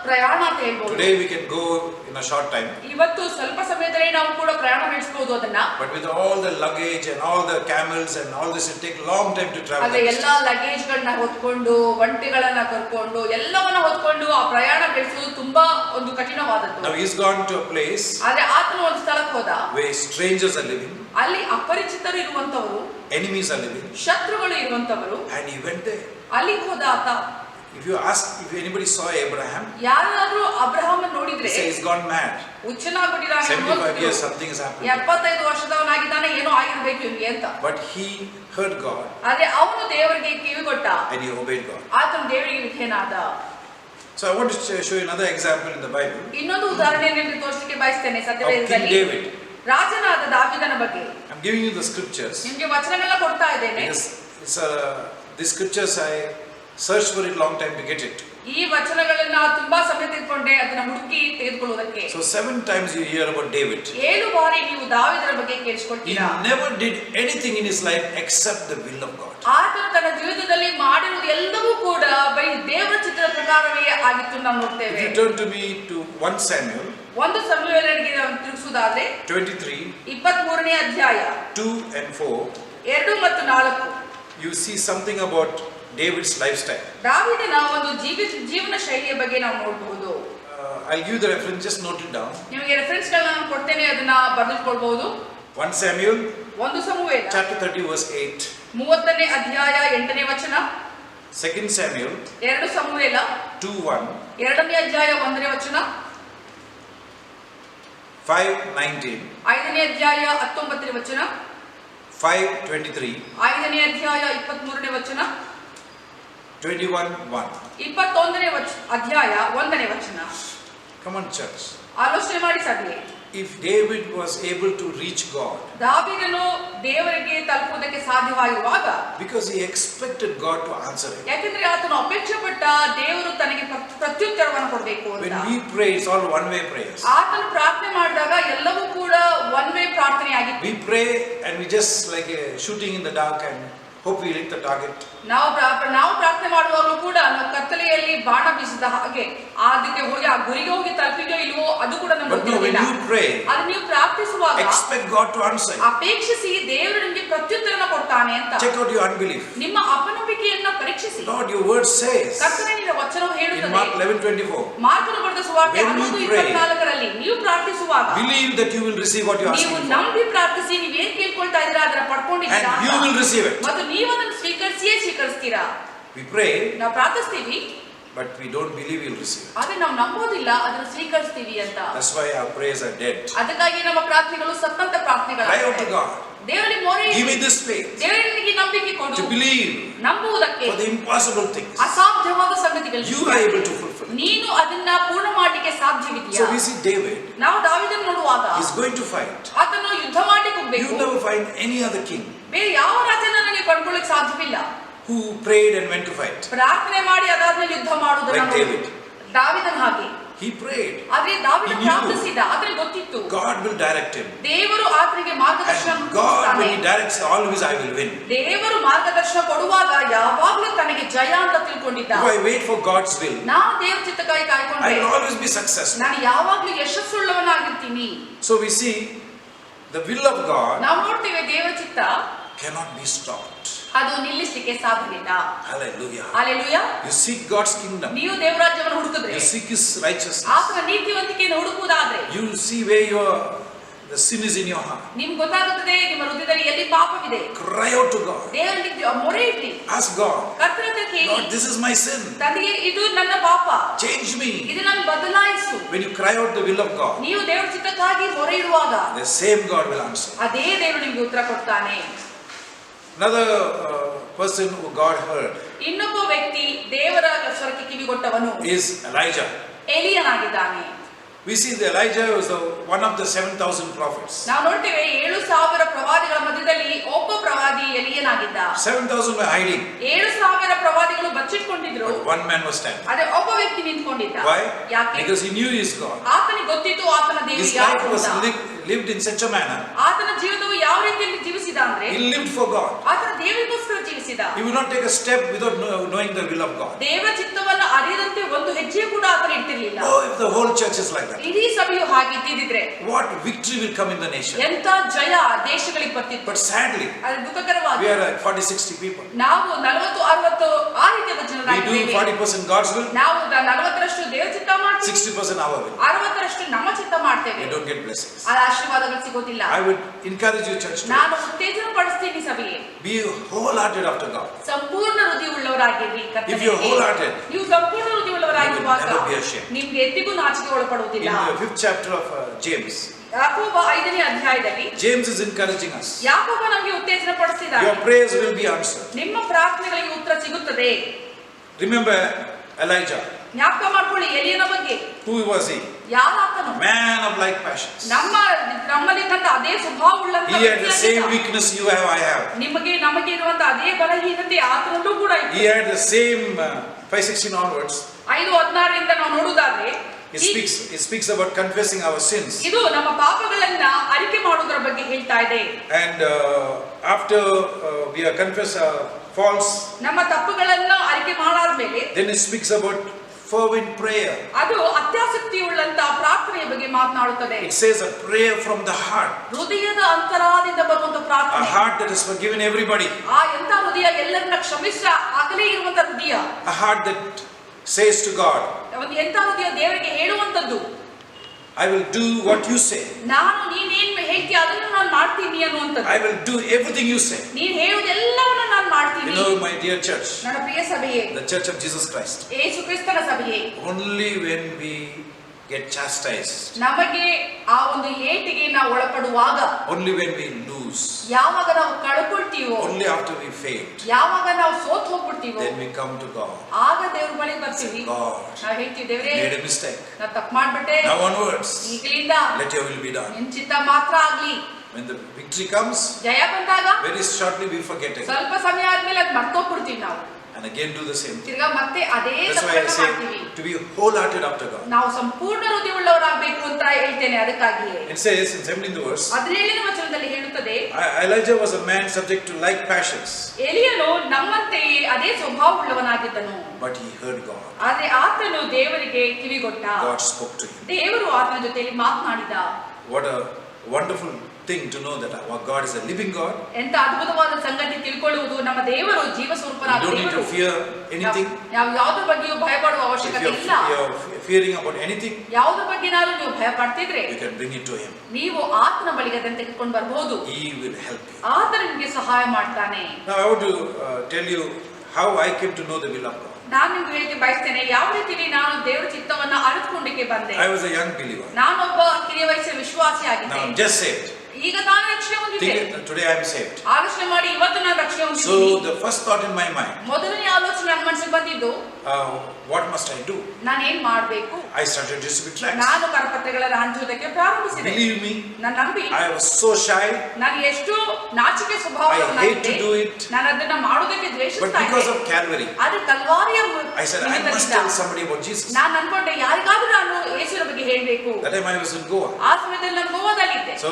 ಪ್ರಯಾಣ ಅಂತ ಹೇಳ್ಬೋದು. Today we can go in a short time. ಇವತ್ತು ಸ್ವಲ್ಪ ಸಮಯದಲ್ಲಿ ನಾವು ಕೂಡ ಪ್ರಯಾಣ ಬೆಳೆಸಬಹುದು ಅದನ್ನ. But with all the luggage and all the camels and all this, it take long time to travel. ಅದೇ ಎಲ್ಲಾ ಲಗೇಜ್ ಗಳನ್ನ ಹೊತ್ಕೊಂಡು ಒಂಟೆಗಳನ್ನ ಕರ್ಕೊಂಡು ಎಲ್ಲವನ್ನ ಹೊತ್ಕೊಂಡು ಆ ಪ್ರಯಾಣ ಬೆಳೆಸುವುದು ತುಂಬಾ ಒಂದು ಕಠಿಣವಾದದ್ದು. Now he's gone to a place. ಆದ್ರೆ ಆತನು ಒಂದು ಸ್ಥಳಕ್ಕೆ ಹೋದ. Where strangers are living. ಅಲ್ಲಿ ಅಪರಿಚಿತರು ಇರುವಂತವರು. Enemies are living. ಶತ್ರುಗಳು ಇರುವಂತವರು. And he went there. ಅಲ್ಲಿಗೆ ಹೋದ ಆತ. If you ask if anybody saw Abraham, ಯಾರಾದ್ರೂ ಅಬ್ರಹಾಮನ ನೋಡಿದ್ರೆ say he's gone mad. ಹುಚ್ಚನಾಗ್ಬಿಟ್ಟಿದ್ದಾನೆ. 75 years something has happened. 75 ವರ್ಷದವನಾಗಿದ್ದಾನೆ ಏನೋ ಆಗಿರಬೇಕು ಇವನಿಗೆ ಅಂತ. But he heard God. ಆದ್ರೆ ಅವನು ದೇವರಿಗೆ ಕಿವಿಗೊಟ್ಟ. And he obeyed God. ಆತನು ದೇವರಿಗೆ ವಿಧೇಯನಾದ. So I want to show you another example in the Bible. ಇನ್ನೊಂದು ಉದಾಹರಣೆಯನ್ನು ನಿಮಗೆ ತೋರಿಸಲಿಕ್ಕೆ ಬಯಸ್ತೇನೆ ಸತ್ಯವೇದದಲ್ಲಿ. King David. ರಾಜನಾದ ದಾವೀದನ ಬಗ್ಗೆ. I'm giving you the scriptures. ನಿಮಗೆ ವಚನಗಳನ್ನ ಕೊಡ್ತಾ ಇದ್ದೇನೆ. These scriptures I searched for it long time to get it. ಈ ವಚನಗಳನ್ನ ತುಂಬಾ ಸಮಯ ತೆಗೆದುಕೊಂಡೆ ಅದನ್ನ ಹುಡುಕಿ ತೆಗೆದುಕೊಳ್ಳುವುದಕ್ಕೆ. So 7 times you hear about David. 7 ಬಾರಿ ನೀವು ದಾವೀದನ ಬಗ್ಗೆ ಕೇಳಿಸಿಕೊಳ್ಳುತ್ತೀರಾ. He never did anything in his life except the will of God. ಆತನು ತನ್ನ ಜೀವಿತದಲ್ಲಿ ಮಾಡಿರುವುದು ಎಲ್ಲವೂ ಕೂಡ ಬರೀ ದೇವರ ಚಿತ್ತದ ಪ್ರಕಾರವೇ ಆಗಿತ್ತು ನಾವು ನೋಡ್ತೇವೆ. If you turn to me to 1 Samuel. 1 ಸಮುವೇಲನಿಗೆ ತಿರುಗಿಸುವುದಾದ್ರೆ 23. 23ನೇ ಅಧ್ಯಾಯ 2 and 4. 2 ಮತ್ತು 4. You see something about David's lifestyle. ದಾವೀದನ ಒಂದು ಜೀವನ ಶೈಲಿಯ ಬಗ್ಗೆ ನಾವು ನೋಡಬಹುದು. I'll give you the reference, just note it down. ನಿಮಗೆ ರೆಫರೆನ್ಸ್ ಗಳನ್ನ ನಾನು ಕೊಡ್ತೇನೆ, ಅದನ್ನ ಬರೆದುಕೊಳ್ಳಬಹುದು. 1 Samuel 1 ಸಮುವೇಲ chapter 30 verse 8. 30ನೇ ಅಧ್ಯಾಯ 8ನೇ ವಚನ. 2 Samuel 2 ಸಮುವೇಲ 2:1. 2ನೇ ಅಧ್ಯಾಯ 1ನೇ ವಚನ. 5:19. 5ನೇ ಅಧ್ಯಾಯ 19ನೇ ವಚನ. 5:23. 5ನೇ ಅಧ್ಯಾಯ 23ನೇ ವಚನ. 21:1. 21ನೇ ಅಧ್ಯಾಯ 1ನೇ ವಚನ. Come on, church. ಆಲೋಚನೆ ಮಾಡಿ ಸಭೆ. If David was able to reach God, ದಾವೀದನು ದೇವರಿಗೆ ತಲುಪುವುದಕ್ಕೆ ಸಾಧ್ಯವಾಗಿರುವಾಗ, because he expected God to answer him. ಯಾಕಂದ್ರೆ ಆತನು ಅಪೇಕ್ಷೆ ಪಟ್ಟ ದೇವರು ತನಗೆ ಪ್ರತ್ಯುತ್ತರವನ್ನು ಕೊಡಬೇಕು ಅಂತ. When we pray, it's all one-way prayers. ಆತನು ಪ್ರಾರ್ಥನೆ ಮಾಡಿದಾಗ ಎಲ್ಲವೂ ಕೂಡ ಒನ್ ವೇ ಪ್ರಾರ್ಥನೆಯಾಗಿತ್ತು. We pray and we just like a shooting in the dark and hope we hit the target. ನಾವು ಪ್ರಾರ್ಥನೆ ಮಾಡುವಾಗಲೂ ಕೂಡ ನಾವು ಕತ್ತಲೆಯಲ್ಲಿ ಬಾಣ ಬೀಸಿದ ಹಾಗೆ ಅದಕ್ಕೆ ಹೋಗಿ ಆ ಗುರಿಗೆ ಹೋಗಿ ತಲುಪಿದೋ ಇಲ್ವೋ ಅದು ಕೂಡ ನಮಗೆ ಗೊತ್ತಿಲ್ಲ. ಅದು ನೀವು ಪ್ರಾರ್ಥಿಸುವಾಗ expect God to answer. ಅಪೇಕ್ಷಿಸಿ ದೇವರು ನಿಮಗೆ ಪ್ರತ್ಯುತ್ತರನ ಕೊಡ್ತಾನೆ ಅಂತ. Check out your unbelief. ನಿಮ್ಮ ಅಪನಂಬಿಕೆಯನ್ನು ಪರೀಕ್ಷಿಸಿ. Lord, your word says. ಕರ್ತನೇ ನಿನ್ನ ವಚನವು ಹೇಳುತ್ತದೆ. In Mark 11:24. ಮಾರ್ಕನು ಬರೆದ ಸುವಾರ್ತೆ 11:24ರಲ್ಲಿ ನೀವು ಪ್ರಾರ್ಥಿಸುವಾಗ believe that you will receive what you are asking. ನೀವು ನಂಬಿ ಪ್ರಾರ್ಥಿಸಿ ನೀವು ಏನು ಕೇಳ್ಕೊಳ್ತಾ ಇದ್ದೀರಾ ಅದನ್ನ ಪಡ್ಕೊಂಡಿದ್ದೀರಾ and you will receive it. ಮತ್ತು ನೀವು ಅದನ್ನು ಸ್ವೀಕರಿಸ್ತೀರಾ. We pray. ನಾವು ಪ್ರಾರ್ಥಿಸ್ತೀವಿ. But we don't believe we'll receive it. ಆದರೆ ನಾವು ನಂಬೋದಿಲ್ಲ ಅದನ್ನು ಸ್ವೀಕರಿಸ್ತೀವಿ ಅಂತ. That's why our prayers are dead. ಅದಕ್ಕಾಗಿ ನಮ್ಮ ಪ್ರಾರ್ಥನೆಗಳು ಸತ್ತಂತ ಪ್ರಾರ್ಥನೆಗಳಾಗಿವೆ. Cry out to God. ದೇವರಿಗೆ ಮೊರೆಯಿಡಿ. Give me this faith. ದೇವರಿಗೆ ನಂಬಿಕೆ ಕೊಡು. To believe. ನಂಬುವುದಕ್ಕೆ. For the impossible things. ಅಸಾಧ್ಯವಾದ ಸಂಗತಿಗಳು. You are able to fulfill. ನೀನು ಅದನ್ನ ಪೂರ್ಣ ಮಾಡಲಿಕ್ಕೆ ಸಾಧ್ಯವಿದೆಯಾ? So we see David. ನಾವು ದಾವೀದನ ನೋಡುವಾಗ he's going to fight. ಆತನು ಯುದ್ಧ ಮಾಡಲಿಕ್ಕೆ ಹೋಗಬೇಕು. You never find any other king. ಬೇರೆ ಯಾವ ರಾಜನನ್ನು ನನಗೆ ಕಂಡುಕೊಳ್ಳಕ್ಕೆ ಸಾಧ್ಯವಿಲ್ಲ. Who prayed and went to fight. ಪ್ರಾರ್ಥನೆ ಮಾಡಿ ಅದಾದ್ಮೇಲೆ ಯುದ್ಧ ಮಾಡುವುದನ್ನು like David. ದಾವೀದನ ಹಾಗೆ. He prayed. ಆದರೆ ದಾವೀದ ಪ್ರಾರ್ಥಿಸಿದ. ಆತನಿಗೆ ಗೊತ್ತಿತ್ತು. God will direct him. ದೇವರು ಆತನಿಗೆ ಮಾರ್ಗದರ್ಶನ God ಕೊಡುತ್ತಾನೆ. when he directs always I will win. ದೇವರು ಮಾರ್ಗದರ್ಶನ ಕೊಡುವಾಗ ಯಾವಾಗಲೂ ತನಗೆ ಜಯ ಅಂತ ತಿಳ್ಕೊಂಡಿದ್ದ. If I wait for God's will, ನಾನು ದೇವರ ಚಿತ್ತಕ್ಕಾಗಿ ಕಾಯ್ಕೊಂಡ್ರೆ I will always be successful. ನಾನು ಯಾವಾಗಲೂ ಯಶಸ್ಸುಳ್ಳವನಾಗಿರ್ತೀನಿ. So we see the will of God. ನಾವು ನೋಡ್ತೇವೆ ದೇವರ ಚಿತ್ತ cannot be stopped. ಅದು ನಿಲ್ಲಿಸಲಿಕ್ಕೆ ಸಾಧ್ಯವಿಲ್ಲ. Hallelujah. Hallelujah. You seek God's kingdom. ನೀವು ದೇವರ ರಾಜ್ಯವನ್ನು ಹುಡುಕಿದ್ರೆ, you seek His righteousness. ಆತನ ನೀತಿವಂತಿಕೆಯನ್ನು ಹುಡುಕುವುದಾದ್ರೆ, you see where the sin is in your heart. ನಿಮಗೆ ಗೊತ್ತಾಗುತ್ತದೆ ನಿಮ್ಮ ಹೃದಯದಲ್ಲಿ ಎಲ್ಲಿ ಪಾಪವಿದೆ. Cry out to God. ದೇವರಿಗೆ ಮೊರೆಯಿಡಿ. Ask God. ಕರ್ತನಲ್ಲಿ ಕೇಳಿ, Lord, this is my sin. ತಂದೆಯೇ ಇದು ನನ್ನ ಪಾಪ. Change me. ಇದನ್ನು ಬದಲಾಯಿಸು. When you cry out the will of God, ನೀವು ದೇವರ ಚಿತ್ತಕ್ಕಾಗಿ ಮೊರೆಯಿಡುವಾಗ the same God will answer. ಅದೇ ದೇವರು ನಿಮಗೆ ಉತ್ತರ ಕೊಡ್ತಾನೆ. Another person who God heard ಇನ್ನೊಬ್ಬ ವ್ಯಕ್ತಿ ದೇವರ ಸ್ವರಕ್ಕೆ ಕಿವಿಗೊಟ್ಟವನು is Elijah. ಎಲಿಯನಾಗಿದ್ದಾನೆ. We see that Elijah was one of the 7,000 prophets. ನಾವು ನೋಡ್ತೇವೆ 7,000 ಪ್ರವಾದಿಗಳ ಮಧ್ಯದಲ್ಲಿ ಒಬ್ಬ ಪ್ರವಾದಿ ಎಲಿಯನಾಗಿದ್ದ. 7,000 were hiding. 7,000 ಪ್ರವಾದಿಗಳು ಬಚ್ಚಿಟ್ಕೊಂಡಿದ್ರು. But one man was standing. ಅದೇ ಒಬ್ಬ ವ್ಯಕ್ತಿ ನಿಂತ್ಕೊಂಡಿದ್ದ. Why? ಯಾಕೆ? Because he knew he is God. ಆತನಿಗೆ ಗೊತ್ತಿತ್ತು ಆತನ ದೇವರು His ಯಾರು life was ಅಂತ. lived in such a manner. ಆತನ ಜೀವನವು ಯಾವ ರೀತಿಯಲ್ಲಿ ಜೀವಿಸಿದ ಅಂದ್ರೆ, He lived for God. ಆತನ ದೇವರಿಗೋಸ್ಕರ ಜೀವಿಸಿದ. He would not take a step without knowing the will of God. ದೇವರ ಚಿತ್ತವನ್ನು ಅರಿಯದಂತೆ ಒಂದು ಹೆಜ್ಜೆ ಕೂಡ ಆತನ ಇಡ್ತಿರ್ಲಿಲ್ಲ. Oh, if the whole church is like that. ಇಡೀ ಸಭೆಯು ಹಾಗಿದ್ದಿದ್ರೆ what victory will come in the nation. ಎಂತ ಜಯ ದೇಶಗಳಿಗೆ ಬರ್ತಿತ್ತು. But sadly, ಅದು ದುಃಖಕರವಾಗಿ we are like 40-60 people. ನಾವು 40-60 ಆ ರೀತಿಯ We ಜನರಾಗಿದ್ದೇವೆ. do 40% God's will, ನಾವು 40% ದೇವರ ಚಿತ್ತ ಮಾಡ್ತೀವಿ, 60% our will. 60% ನಮ್ಮ ಚಿತ್ತ ಮಾಡ್ತೇವೆ. We don't get blessings. ಆ ಆಶೀರ್ವಾದಗಳು ಸಿಗೋದಿಲ್ಲ. I would encourage you, church, to ನಾನು ಉತ್ತೇಜನ ಪಡಿಸ್ತೀನಿ ಸಭೆಗೆ. be wholehearted after God. ಸಂಪೂರ್ಣ ಹೃದಯವುಳ್ಳವರಾಗಿರಿ ಕರ್ತನಿಗೆ. If you are wholehearted, ನೀವು ಸಂಪೂರ್ಣ ಹೃದಯವುಳ್ಳವರಾಗಿರುವಾಗ you will never be ashamed. ನಿಮಗೆ ಎಂದಿಗೂ ನಾಚಿಕೆ ಒಳಪಡುವುದಿಲ್ಲ. In the 5th chapter of James, ಯಾಕೋಬ 5ನೇ ಅಧ್ಯಾಯದಲ್ಲಿ James is encouraging us. ಯಾಕೋಬ ನಮಗೆ ಉತ್ತೇಜನ ಪಡಿಸಿದ್ದಾನೆ. Your prayers will be answered. ನಿಮ್ಮ ಪ್ರಾರ್ಥನೆಗಳಿಗೆ ಉತ್ತರ ಸಿಗುತ್ತದೆ. Remember Elijah. ಜ್ಞಾಪಕ ಮಾಡ್ಕೊಳ್ಳಿ ಎಲಿಯನ ಬಗ್ಗೆ. Who was he? ಯಾರಾತನು? Man of like passions. ನಮ್ಮಲ್ಲಿದ್ದಂತ ಅದೇ ಸ್ವಭಾವವುಳ್ಳಂತ He had the same weakness you have, I have. ನಮಗೆ ಇರುವಂತ ಅದೇ ಬಲಹೀನತೆ ಆತನಲ್ಲೂ ಕೂಡ ಇತ್ತು. He had the same 5:16 onwards. 5:16 ನಾವು ನೋಡುವುದಾದ್ರೆ It speaks about confessing our sins. ಇದು ನಮ್ಮ ಪಾಪಗಳನ್ನ ಅರಿಕೆ ಮಾಡುವುದರ ಬಗ್ಗೆ ಹೇಳ್ತಾ ಇದೆ. And after we have confessed our faults, ನಮ್ಮ ತಪ್ಪುಗಳನ್ನ ಅರಿಕೆ ಮಾಡಾದ ಮೇಲೆ then it speaks about fervent prayer. ಅದು ಅತ್ಯಾಸಕ್ತಿಯುಳ್ಳಂತ ಪ್ರಾರ್ಥನೆಯ ಬಗ್ಗೆ ಮಾತನಾಡುತ್ತದೆ. It says a prayer from the heart. ಹೃದಯದ ಅಂತರಾಳದಿಂದ ಬರುವಂತ ಪ್ರಾರ್ಥನೆ. A heart that is forgiven everybody. ಆ ಎಂತ ಹೃದಯ ಎಲ್ಲರನ್ನ ಕ್ಷಮಿಸ ಆಗಲೇ ಇರುವಂತ ಹೃದಯ. A heart that says to God, ಒಂದು ಎಂತ ಹೃದಯ ದೇವರಿಗೆ ಹೇಳುವಂತದ್ದು. I will do what you say. ನಾನು ನೀನೇನ್ ಹೇಳ್ತೀಯ ಅದನ್ನು ನಾನು ಮಾಡ್ತೀನಿ ಅನ್ನುವಂಥದ್ದು. I will do everything you say. ನೀನು ಹೇಳುವುದೆಲ್ಲವನ್ನು ನಾನು ಮಾಡ್ತೀನಿ. You know, my dear church, ನನ್ನ ಪ್ರಿಯ ಸಭೆಯೇ, the Church of Jesus Christ, ಯೇಸು ಕ್ರಿಸ್ತನ ಸಭೆಯೇ, only when we get chastised, ನಮಗೆ ಆ ಒಂದು ಏಟಿಗೆ ನಾವು ಒಳಪಡುವಾಗ, only when we lose, ಯಾವಾಗ ನಾವು ಕಳ್ಕೊಳ್ತೀವೋ, only after we fail, ಯಾವಾಗ ನಾವು ಸೋತು ಹೋಗ್ಬಿಡ್ತೀವೋ, then we come to God. ಆಗ ದೇವ್ರ ಬಳಿಗೆ ಬರ್ತೀವಿ. God, ನಾವು ಹೇಳ್ತೀವಿ, ದೇವ್ರೇ, I made a mistake. ನಾನು ತಪ್ಪು ಮಾಡ್ಬಿಟ್ಟೆ. Now onwards, ಈಗಲಿಂದ let your will be done. ನಿನ್ನ ಚಿತ್ತ ಮಾತ್ರ ಆಗ್ಲಿ. When the victory comes, ಜಯ ಬಂದಾಗ very shortly we forget it, ಸ್ವಲ್ಪ ಸಮಯ ಆದ್ಮೇಲೆ ಅದು ಮರ್ತೋಗ್ಬಿಡ್ತೀವಿ ನಾವು. and again do the same thing. ತಿರ್ಗಾ ಮತ್ತೆ ಅದೇ That's why I ತಪ್ಪನ್ನ say ಮಾಡ್ತೀವಿ. to be wholehearted after God. ನಾವು ಸಂಪೂರ್ಣ ಹೃದಯವುಳ್ಳವರಾಗಬೇಕು ಅಂತ ಹೇಳ್ತೇನೆ. ಅದಕ್ಕಾಗಿಯೇ It says in 17th verse, 17ನೇ ವಚನದಲ್ಲಿ ಹೇಳುತ್ತದೆ, Elijah was a man subject to like passions, ಎಲಿಯನು ನಮ್ಮಂತೆಯೇ ಅದೇ ಸ್ವಭಾವವುಳ್ಳವನಾಗಿದ್ದನು, but he heard God. ಆದ್ರೆ ಆತನು ದೇವರಿಗೆ ಕಿವಿಗೊಟ್ಟ. God spoke to him. ದೇವರು ಆತನ ಜೊತೆಯಲ್ಲಿ ಮಾತನಾಡಿದ. What a wonderful thing to know that our God is a living God. ಎಂತ ಅದ್ಭುತವಾದ ಸಂಗತಿ ತಿಳ್ಕೊಳ್ಳುವುದು, ನಮ್ಮ ದೇವರು ಜೀವ ಸ್ವರೂಪನಾದ You don't need ದೇವರು. to fear anything. ನಾವು ಯಾವುದ್ರ ಬಗ್ಗೆಯೂ ಭಯ ಪಡುವ If ಅವಶ್ಯಕತೆ ಇಲ್ಲ. you're fearing about anything, ಯಾವುದ್ರ ಬಗ್ಗೆನಾದ್ರೂ ನೀವು ಭಯ ಪಡ್ತಿದ್ರೆ you can bring it to him. ನೀವು ಆತನ ಬಳಿಗೆ ಅದನ್ನು ತೆಗೆದುಕೊಂಡು ಬರಬಹುದು. He will help you. ಆತ ನಿಮಗೆ ಸಹಾಯ ಮಾಡ್ತಾನೆ. Now I want to tell you how I came to know the will of God. ನಾನು ನಿಮ್ಗೆ ಹೇಳಕ್ಕೆ ಬಯಸ್ತೇನೆ, ಯಾವ ರೀತಿಯಲ್ಲಿ ನಾನು ದೇವರ ಚಿತ್ತವನ್ನ ಅರಿತುಕೊಂಡಕ್ಕೆ ಬಂದೆ. I was a young believer. ನಾನೊಬ್ಬ ಕಿರಿಯ ವಯಸ್ಸಿನ ವಿಶ್ವಾಸಿ Now ಆಗಿದ್ದೆ. I'm just saved. ಈಗ ನಾನು ರಕ್ಷಣೆ ಹೊಂದಿದ್ದೆ. Think today I am saved. ಆಲೋಚನೆ ಮಾಡಿ ಇವತ್ತು ನಾನು ರಕ್ಷಣೆ So ಹೊಂದಿದ್ದೀನಿ. the first thought in my mind, ಮೊದಲನೇ ಆಲೋಚನೆ ನನ್ನ ಮನಸ್ಸಿಗೆ ಬಂದಿದ್ದು, what must I do? ನಾನು ಏನ್ ಮಾಡ್ಬೇಕು. I started to distribute tracts. ನಾನು ಕರಪತ್ರಗಳನ್ನು ಹಂಚುವುದಕ್ಕೆ ಪ್ರಾರಂಭಿಸಿದೆ. Believe me, ನಾನು ನಂಬಿ, I was so shy. ನಾನು ಎಷ್ಟು ನಾಚಿಕೆ I hate ಸ್ವಭಾವವಾಗಿದ್ದೆ. to do it. ನಾನು ಅದನ್ನ ಮಾಡೋದಕ್ಕೆ But ದ್ವೇಷಿಸ್ತಾ because ಇದ್ದೆ. of Calvary, ಆದ್ರೆ ಕಲ್ವಾರಿಯ I said I must tell somebody about Jesus. ನಾನು ಅನ್ಕೊಂಡೆ, ಯಾರಿಗಾದ್ರೂ ನಾನು ಯೇಸುವಿನ ಬಗ್ಗೆ ಹೇಳ್ಬೇಕು. That time I was in Goa. ಆ ಸಮಯದಲ್ಲಿ ನಾನು ಗೋವಾದಲ್ಲಿದ್ದೆ. So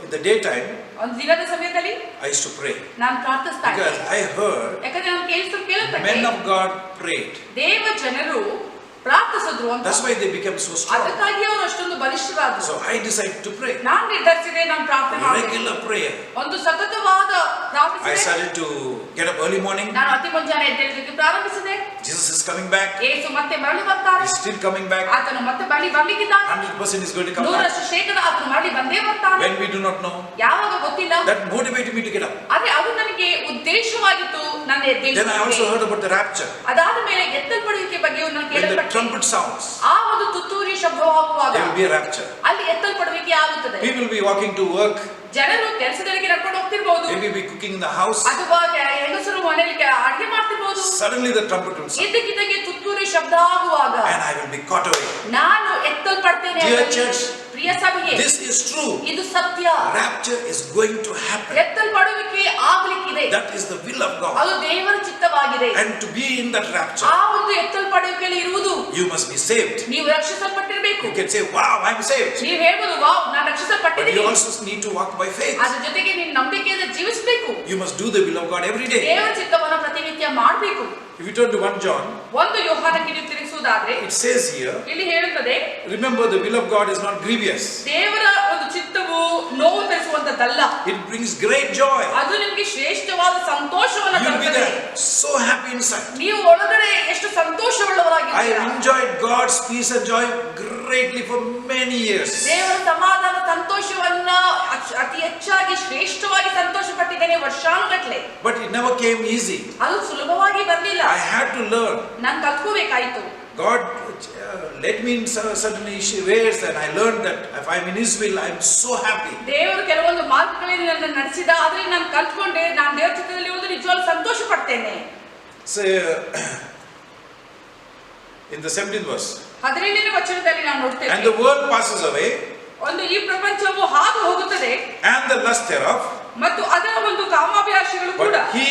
in the daytime, ಒಂದು ದಿನದ ಸಮಯದಲ್ಲಿ I used to pray. ನಾನು ಪ್ರಾರ್ಥಿಸ್ತಾ ಇದ್ದೆ. Because I heard ಯಾಕಂದ್ರೆ ನಾನು ಕೇಳ್ಪಟ್ಟೆ, men of God prayed. ದೇವ ಜನರು ಪ್ರಾರ್ಥಿಸಿದ್ರು ಅಂತ. That's why they became so strong. ಅದಕ್ಕಾಗಿ ಅವರು ಅಷ್ಟೊಂದು ಬಲಿಷ್ಠರಾದರು. So I decided to pray. ನಾನು ನಿರ್ಧರಿಸಿದೆ, ನಾನು ಪ್ರಾರ್ಥನೆ ಮಾಡಬೇಕು. Regular prayer. ಒಂದು ಸತತವಾದ I ಪ್ರಾರ್ಥನೆ. started to get up early morning. ನಾನು ಅತಿ ಮುಂಜಾನೆ ಎದ್ದೇಳಲಿಕ್ಕೆ ಪ್ರಾರಂಭಿಸಿದೆ. Jesus is coming back. ಯೇಸು ಮತ್ತೆ ಮರಳಿ ಬರ್ತಾರೆ. He's still coming back. ಆತನು ಮತ್ತೆ ಬರ್ಲಿಕ್ಕಿದ್ದಾನೆ. 100% is going to come back. 100% ಆತನು ಮರಳಿ ಬಂದೇ ಬರ್ತಾನೆ. When we do not know, ಯಾವಾಗ ಗೊತ್ತಿಲ್ಲ. that motivated me to get up. ಆದ್ರೆ ಅದು ನನಗೆ ಉದ್ದೇಶವಾಗಿತ್ತು. ನನ್ನ Then I also heard about the rapture. ಅದಾದ ಮೇಲೆ ಎತ್ತಲ್ಪಡುವಿಕೆ ಬಗ್ಗೆ ನಾನು When the ಕೇಳಲ್ಪಟ್ಟೆ. trumpet sounds, ಆ ಒಂದು ತುತ್ತೂರಿ ಶಬ್ದವಾಗುವಾಗ there will be a rapture. ಅಲ್ಲಿ ಎತ್ತಲ್ಪಡುವಿಕೆ ಆಗುತ್ತದೆ. People will be walking to work. ಜನರು ಕೆಲಸಗಳಿಗೆ ನಡ್ಕೊಂಡು ಹೋಗ್ತಿರ್ಬೋದು. Maybe be cooking in the house. ಅಥವಾ ಹೆಂಗಸರು ಮನೆಯಲ್ಲಿ ಅಡಿಗೆ ಮಾಡ್ತಿರ್ಬೋದು. Suddenly the trumpet will sound. ಇದ್ದಕ್ಕಿದ್ದಂಗೆ ತುತ್ತೂರಿ ಶಬ್ದ ಆಗುವಾಗ And I will be caught away. ನಾನು ಎತ್ತಲ್ಪಡ್ತೇನೆ. Dear church, Priya ಸಭೆಯೇ, this is true. ಇದು ಸತ್ಯ. Rapture is going to happen. ಎತ್ತಲ್ಪಡುವಿಕೆ ಆಗ್ಲಿಕ್ಕಿದೆ. That is the will of God. ಅದು ದೇವರ ಚಿತ್ತವಾಗಿದೆ. And to be in that rapture, ಆ ಒಂದು ಎತ್ತಲ್ಪಡುವಿಕೆಯಲ್ಲಿ ಇರುವುದು, you must be saved. ನೀವು ರಕ್ಷಿಸಲ್ಪಟ್ಟಿರಬೇಕು. You can say, wow, I'm saved. ನೀವು ಹೇಳ್ಬೋದು, ವಾವ್, ನಾನು But ರಕ್ಷಿಸಲ್ಪಟ್ಟಿದ್ದೀನಿ. you also need to walk by faith. ಅದ್ರ ಜೊತೆಗೆ ನೀನು ನಂಬಿಕೆಯಿಂದ ಜೀವಿಸಬೇಕು. You must do the will of God every day. ದೇವರ ಚಿತ್ತವನ್ನು ಪ್ರತಿನಿತ್ಯ ಮಾಡಬೇಕು. If you turn to 1 John, ಒಂದು ಯೋಹಾನಕ್ಕೆ ನೀವು ತಿರುಗಿಸುವುದಾದ್ರೆ it says here, ಇಲ್ಲಿ ಹೇಳುತ್ತದೆ, remember the will of God is not grievous. ದೇವರ ಒಂದು ಚಿತ್ತವು ನೋವು ತರಿಸುವಂತದ್ದಲ್ಲ. It brings great joy. ಅದು ನಿಮಗೆ ಶ್ರೇಷ್ಠವಾದ ಸಂತೋಷವನ್ನು You'll be ತರುತ್ತದೆ. there so happy inside. ನೀವು ಒಳಗಡೆ ಎಷ್ಟು I ಸಂತೋಷವುಳ್ಳವರಾಗಿದ್ದೀರಾ. have enjoyed God's peace and joy greatly for many years. ದೇವರ ಸಮಾಧಾನ ಸಂತೋಷವನ್ನ ಅತಿ ಹೆಚ್ಚಾಗಿ ಶ್ರೇಷ್ಠವಾಗಿ ಸಂತೋಷ ಪಟ್ಟಿದ್ದೇನೆ ವರ್ಷಾನುಗಟ್ಲೆ. But it never came easy. ಅದು ಸುಲಭವಾಗಿ ಬರಲಿಲ್ಲ. I had to learn. ನಾನು ಕಲ್ತ್ಕೋಬೇಕಾಯ್ತು. God led me in certain ways, and I learned that if I'm in His will, I'm so happy. ದೇವರು ಕೆಲವೊಂದು ಮಾರ್ಗಗಳಲ್ಲಿ ನನ್ನ ನಡೆಸಿದ, ಆದ್ರೆ ನಾನು ಕಲ್ತ್ಕೊಂಡೆ, ನಾನು ದೇವರ ಚಿತ್ತದಲ್ಲಿ ಇರುವುದು ನಿಜವಾಗ್ಲೂ ಸಂತೋಷ ಪಡ್ತೇನೆ. So in the 17th verse, 17ನೇ ವಚನದಲ್ಲಿ ನಾವು ನೋಡ್ತೇವೆ, and the world passes away, ಒಂದು ಈ ಪ್ರಪಂಚವು ಹಾದು ಹೋಗುತ್ತದೆ, and the lust thereof, ಮತ್ತು ಅದರ ಒಂದು ಕಾಮಾಭಿಲಾಷೆಗಳು ಕೂಡ, but he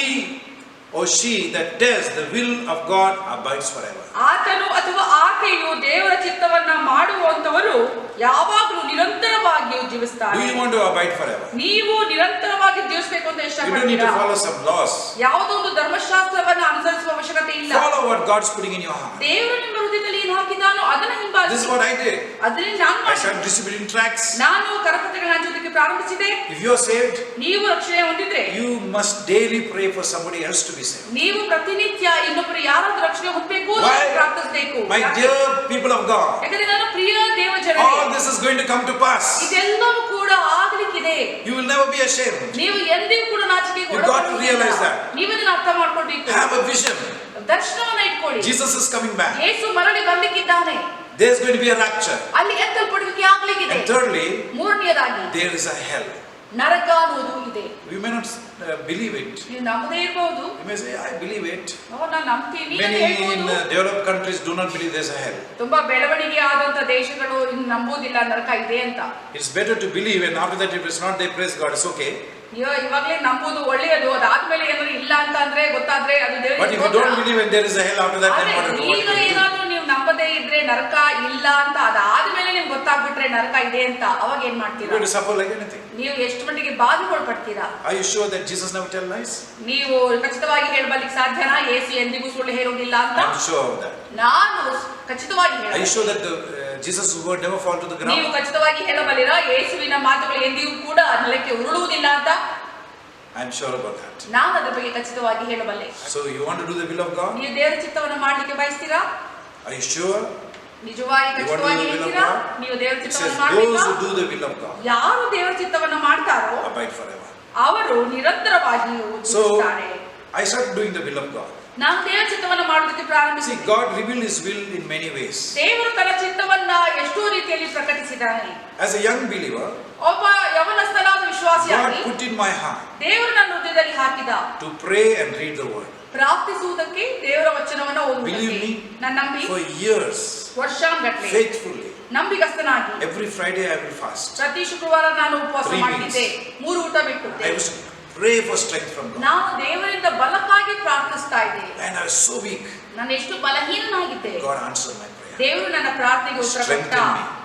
or she that does the will of God abides forever. ಆತನು ಅಥವಾ ಆಕೆಯು ದೇವರ ಚಿತ್ತವನ್ನ ಮಾಡುವಂತವರು ಯಾವಾಗಲೂ ನಿರಂತರವಾಗಿಯೂ ಜೀವಿಸ್ತಾರೆ. Do you want to abide forever? ನೀವು ನಿರಂತರವಾಗಿ ಜೀವಿಸಬೇಕು ಅಂತ You don't need to ಇಷ್ಟಪಡ್ತೀರಾ? follow some laws. ಯಾವುದೋ ಒಂದು ಧರ್ಮಶಾಸ್ತ್ರವನ್ನ ಅನುಸರಿಸುವ ಅವಶ್ಯಕತೆ ಇಲ್ಲ. Follow what God's putting in your heart. ದೇವರು ನಿಮ್ಮ ಹೃದಯದಲ್ಲಿ ಏನು ಹಾಕಿದಾನೋ ಅದನ್ನ This is ಹಿಂಬಾಲಿಸಿ. what I did. ಅದರಿಂದ ನಾನು I started distributing tracts. ನಾನು ಕರಪತ್ರಗಳನ್ನ ಹಂಚೋದಕ್ಕೆ ಪ್ರಾರಂಭಿಸಿದೆ. If you are saved, ನೀವು ರಕ್ಷಣೆ ಹೊಂದಿದ್ರೆ you must daily pray for somebody else to be saved. ನೀವು ಪ್ರತಿನಿತ್ಯ ಇನ್ನೊಬ್ಬರು ಯಾರಾದ್ರೂ ರಕ್ಷಣೆ ಹೊಂದಬೇಕು ಅಂತ Why? ಪ್ರಾರ್ಥಿಸಬೇಕು. ಪ್ರಾರ್ಥಿಸಬೇಕು. My dear people of God, ಯಾಕಂದ್ರೆ ನನ್ನ ಪ್ರಿಯ ದೇವ ಜನರೇ, all this is going to come to pass. ಇದೆಲ್ಲವೂ ಕೂಡ ಆಗಲಿಕ್ಕಿದೆ. You will never be ashamed. ನೀವು ಎಂದಿಗೂ ಕೂಡ ನಾಚಿಕೆಗೆ You got to realize that. ನೀವು ಇದನ್ನು ಅರ್ಥ ಮಾಡ್ಕೊಳ್ಬೇಕು. Have a vision. ದರ್ಶನವನ್ನು ಇಟ್ಕೊಳ್ಳಿ. Jesus is coming back. ಯೇಸು ಮರಳಿ ಬರ್ಲಿಕ್ಕಿದ್ದಾನೆ. There's going to be a rapture. ಅಲ್ಲಿ ಎತ್ತಲ್ಪಡುವಿಕೆ ಆಗ್ಲಿಕ್ಕಿದೆ. And thirdly, ಮೂರನೆಯದಾಗಿ there is a hell. ನರಕ ಅನ್ನೋದು ಇದೆ. We may not believe it. ನೀವು ನಂಬದೇ ಇರಬಹುದು. You may say, I believe it. ನಾನು ನಂಬ್ತೀನಿ ಅಂತ Many in ಹೇಳ್ಬೋದು. developed countries do not believe there's a hell. ತುಂಬಾ ಬೆಳವಣಿಗೆ ಆದಂತ ದೇಶಗಳು ಇನ್ನು ನಂಬೋದಿಲ್ಲ ನರಕ ಇದೆ ಅಂತ. It's better to believe, and after that if it's not there, praise God, it's okay. ಇವಾಗಲೇ ನಂಬೋದು ಒಳ್ಳೆಯದು. ಅದಾದ್ಮೇಲೆ ಏನಾದ್ರು ಇಲ್ಲ ಅಂತ ಅಂದ್ರೆ ಗೊತ್ತಾದ್ರೆ ಅದು ದೇವರಿಗೆ. But if you don't believe and there is a hell after that, then what do you ಈಗ ಏನಾದ್ರು ನೀವು ನಂಬದೇ ಇದ್ರೆ ನರಕ ಇಲ್ಲ ಅಂತ ಅದಾದ್ಮೇಲೆ ನಿಮ್ಗೆ ಗೊತ್ತಾಗ್ಬಿಟ್ರೆ ನರಕ ಇದೆ ಅಂತ, ಅವಾಗ ಏನ್ ಮಾಡ್ತೀರಾ? You're going to suffer like anything. ನೀವು ಎಷ್ಟು ಮಟ್ಟಿಗೆ ಬಾಧೆಗೊಳಪಡ್ತೀರಾ? Are you sure that Jesus never tell lies? ನೀವು ಖಚಿತವಾಗಿ ಹೇಳಬಲ್ಲಿಕ್ಕೆ ಸಾಧ್ಯನಾ ಯೇಸು ಎಂದಿಗೂ ಸುಳ್ಳು ಹೇಳೋದಿಲ್ಲ ಅಂತ? I'm sure of that. ನಾನು ಖಚಿತವಾಗಿ Are you ಹೇಳಬಲ್ಲೆ. sure that the Jesus' word never fall to the ನೀವು ground? ಖಚಿತವಾಗಿ ಹೇಳಬಲ್ಲಿರಾ ಯೇಸುವಿನ ಮಾತುಗಳು ಎಂದಿಗೂ ಕೂಡ ನೆಲಕ್ಕೆ ಉರುಳುವುದಿಲ್ಲ ಅಂತ? I'm sure about that. ನಾನು ಅದರ ಬಗ್ಗೆ ಖಚಿತವಾಗಿ ಹೇಳಬಲ್ಲೆ. So you want to do the will of God? ನೀವು ದೇವರ ಚಿತ್ತವನ್ನು ಮಾಡಲಿಕ್ಕೆ ಬಯಸ್ತೀರಾ? Are you sure? ನಿಜವಾಗಿ ಖಚಿತವಾಗಿ ಹೇಳ್ತೀರಾ? ನೀವು ದೇವರ It says ಚಿತ್ತವನ್ನು those ಮಾಡಬೇಕಾ? who do the will of God ಯಾರು ದೇವರ ಚಿತ್ತವನ್ನು ಮಾಡ್ತಾರೋ abide forever. ಅವರು ನಿರಂತರವಾಗಿ ಜೀವಿಸುತ್ತಾರೆ. I started doing the will of God. ನಾನು ದೇವರ ಚಿತ್ತವನ್ನು ಮಾಡೋದಕ್ಕೆ See, ಪ್ರಾರಂಭಿಸಿದೆ. God revealed His will in many ways. ದೇವರು ತನ್ನ ಚಿತ್ತವನ್ನ ಎಷ್ಟೋ ರೀತಿಯಲ್ಲಿ ಪ್ರಕಟಿಸಿದ್ದಾನೆ. As a young believer, ಒಬ್ಬ ಯವನಸ್ಥನಾದ ವಿಶ್ವಾಸಿಯಾಗಿ God put in my heart ದೇವರು ನನ್ನ ಹೃದಯದಲ್ಲಿ ಹಾಕಿದ to pray and read the word. ಪ್ರಾರ್ಥಿಸುವುದಕ್ಕೆ, ದೇವರ ವಚನವನ್ನು Believe ಓದುವುದಕ್ಕೆ. me, ನಾನು ನಂಬಿ for years, ವರ್ಷಾನುಗಟ್ಟಲೆ faithfully, ನಂಬಿಗಸ್ತನಾಗಿ every Friday I will fast. ಪ್ರತಿ ಶುಕ್ರವಾರ ನಾನು ಉಪವಾಸ 3 ಮಾಡ್ತಿದ್ದೆ. 3 ಊಟ ಬಿಟ್ಟು I was to pray for strength from God. ನಾನು ದೇವರಿಂದ ಬಲಕ್ಕಾಗಿ ಪ್ರಾರ್ಥಿಸ್ತಾ ಇದ್ದೆ. And I was so weak. ನಾನು ಎಷ್ಟು ಬಲಹೀನನಾಗಿದ್ದೆ. God answered my prayer. ದೇವರು ನನ್ನ ಪ್ರಾರ್ಥನೆಗೆ ಉತ್ತರ ಕೊಟ್ಟ.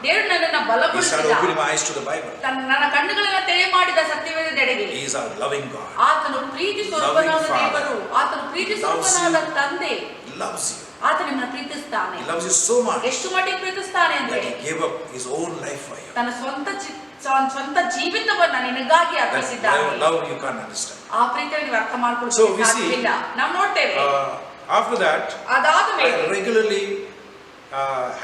ದೇವರು ನನ್ನನ್ನು He started ಬಲಪಡಿಸಿದ. opening my eyes to the Bible. ನನ್ನ ಕಣ್ಣುಗಳನ್ನು ತೆರೆ ಮಾಡಿದ ಸತ್ಯವೇದದೆಡೆಗೆ. He is our loving God. ಆತನು ಪ್ರೀತಿ ಸ್ವರೂಪನಾದ Loving Father. ದೇವರು. ಆತನು ಪ್ರೀತಿ ಸ್ವರೂಪನಾದ ತಂದೆ. He loves you. ಆತ ನಿಮ್ಮನ್ನು ಪ್ರೀತಿಸ್ತಾನೆ. He loves you so much ಎಷ್ಟು ಮಟ್ಟಿಗೆ ಪ್ರೀತಿಸ್ತಾನೆ ಅಂದ್ರೆ that He gave up His own life for you. ತನ್ನ ಸ್ವಂತ ಜೀವಿತವನ್ನ ನಿನಗಾಗಿ That ಅರ್ಪಿಸಿದ್ದಾನೆ. love you can't understand. ಆ ಪ್ರೀತಿಯನ್ನು ನೀವು ಅರ್ಥ So ಮಾಡ್ಕೊಳ್ಳೋಕೆ we see, ಸಾಧ್ಯವಿಲ್ಲ. ನಾವು ನೋಡ್ತೇವೆ. After that, ಅದಾದ ಮೇಲೆ I regularly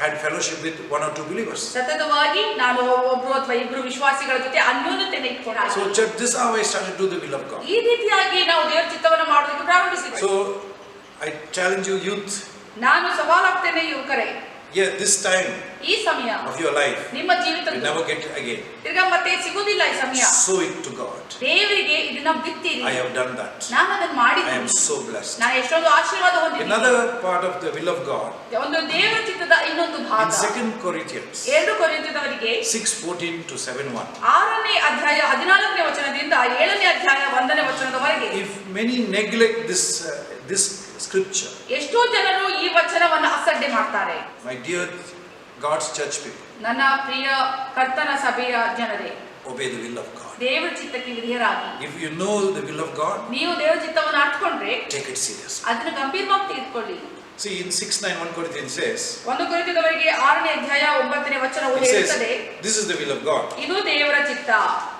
had fellowship with 1 or 2 believers. ಸತತವಾಗಿ ನಾನು ಒಬ್ಬರು ಅಥವಾ ಇಬ್ಬರು ವಿಶ್ವಾಸಿಗಳ ಜೊತೆ ಅನ್ಯೋನ್ಯತೆಯನ್ನು ಇಟ್ಕೊಂಡೆ. So church, this is how I started to do the will of God. ಈ ರೀತಿಯಾಗಿ ನಾವು ದೇವರ ಚಿತ್ತವನ್ನು ಮಾಡೋದಕ್ಕೆ ಪ್ರಾರಂಭಿಸಿದ್ವಿ. So I challenge you, youth. ನಾನು ಸವಾಲಾಗ್ತೇನೆ ಯುವಕರೇ. Yeah, this time ಈ ಸಮಯ of your life, ನಿಮ್ಮ ಜೀವಿತದ you never get it again. ತಿರ್ಗಾ ಮತ್ತೆ ಸಿಗುವುದಿಲ್ಲ ಈ ಸಮಯ. Sow it to God. ದೇವರಿಗೆ ಇದನ್ನ ಬಿತ್ತಿರಿ. I have done that. ನಾನು ಅದನ್ನು I am ಮಾಡಿದ್ದೀನಿ. so blessed. ನಾನು ಎಷ್ಟೊಂದು ಆಶೀರ್ವಾದ ಹೊಂದಿದ್ದೀನಿ. Another part of the will of God, ಒಂದು ದೇವರ ಚಿತ್ತದ ಇನ್ನೊಂದು ಭಾಗ. in 2 Corinthians 2 ಕೊರಿಂಥದವರಿಗೆ 6:14 to 7:1. 6ನೇ ಅಧ್ಯಾಯ 14ನೇ ವಚನದಿಂದ 7ನೇ ಅಧ್ಯಾಯ 1ನೇ ವಚನದವರೆಗೆ. If many neglect this scripture, ಎಷ್ಟೋ ಜನರು ಈ ವಚನವನ್ನು ಅಸಡ್ಡೆ ಮಾಡ್ತಾರೆ. my dear God's church people, ನನ್ನ ಪ್ರಿಯ ಕರ್ತನ ಸಭೆಯ ಜನರೇ, obey the will of God. ದೇವರ ಚಿತ್ತಕ್ಕೆ ವಿಧೇಯರಾಗಿ. If you know the will of God, ನೀವು ದೇವರ ಚಿತ್ತವನ್ನು ಅರ್ಥಕೊಂಡ್ರೆ take it seriously. ಅದನ್ನು ಗಂಭೀರವಾಗಿ ತೆಗೆದುಕೊಳ್ಳಿ. See, in 6:9 1 Corinthians says, 1 ಕೊರಿಂಥದವರಿಗೆ 6ನೇ ಅಧ್ಯಾಯ 9ನೇ ವಚನವು it says, ಹೇಳುತ್ತದೆ, this is the will of God. ಇದು ದೇವರ ಚಿತ್ತ.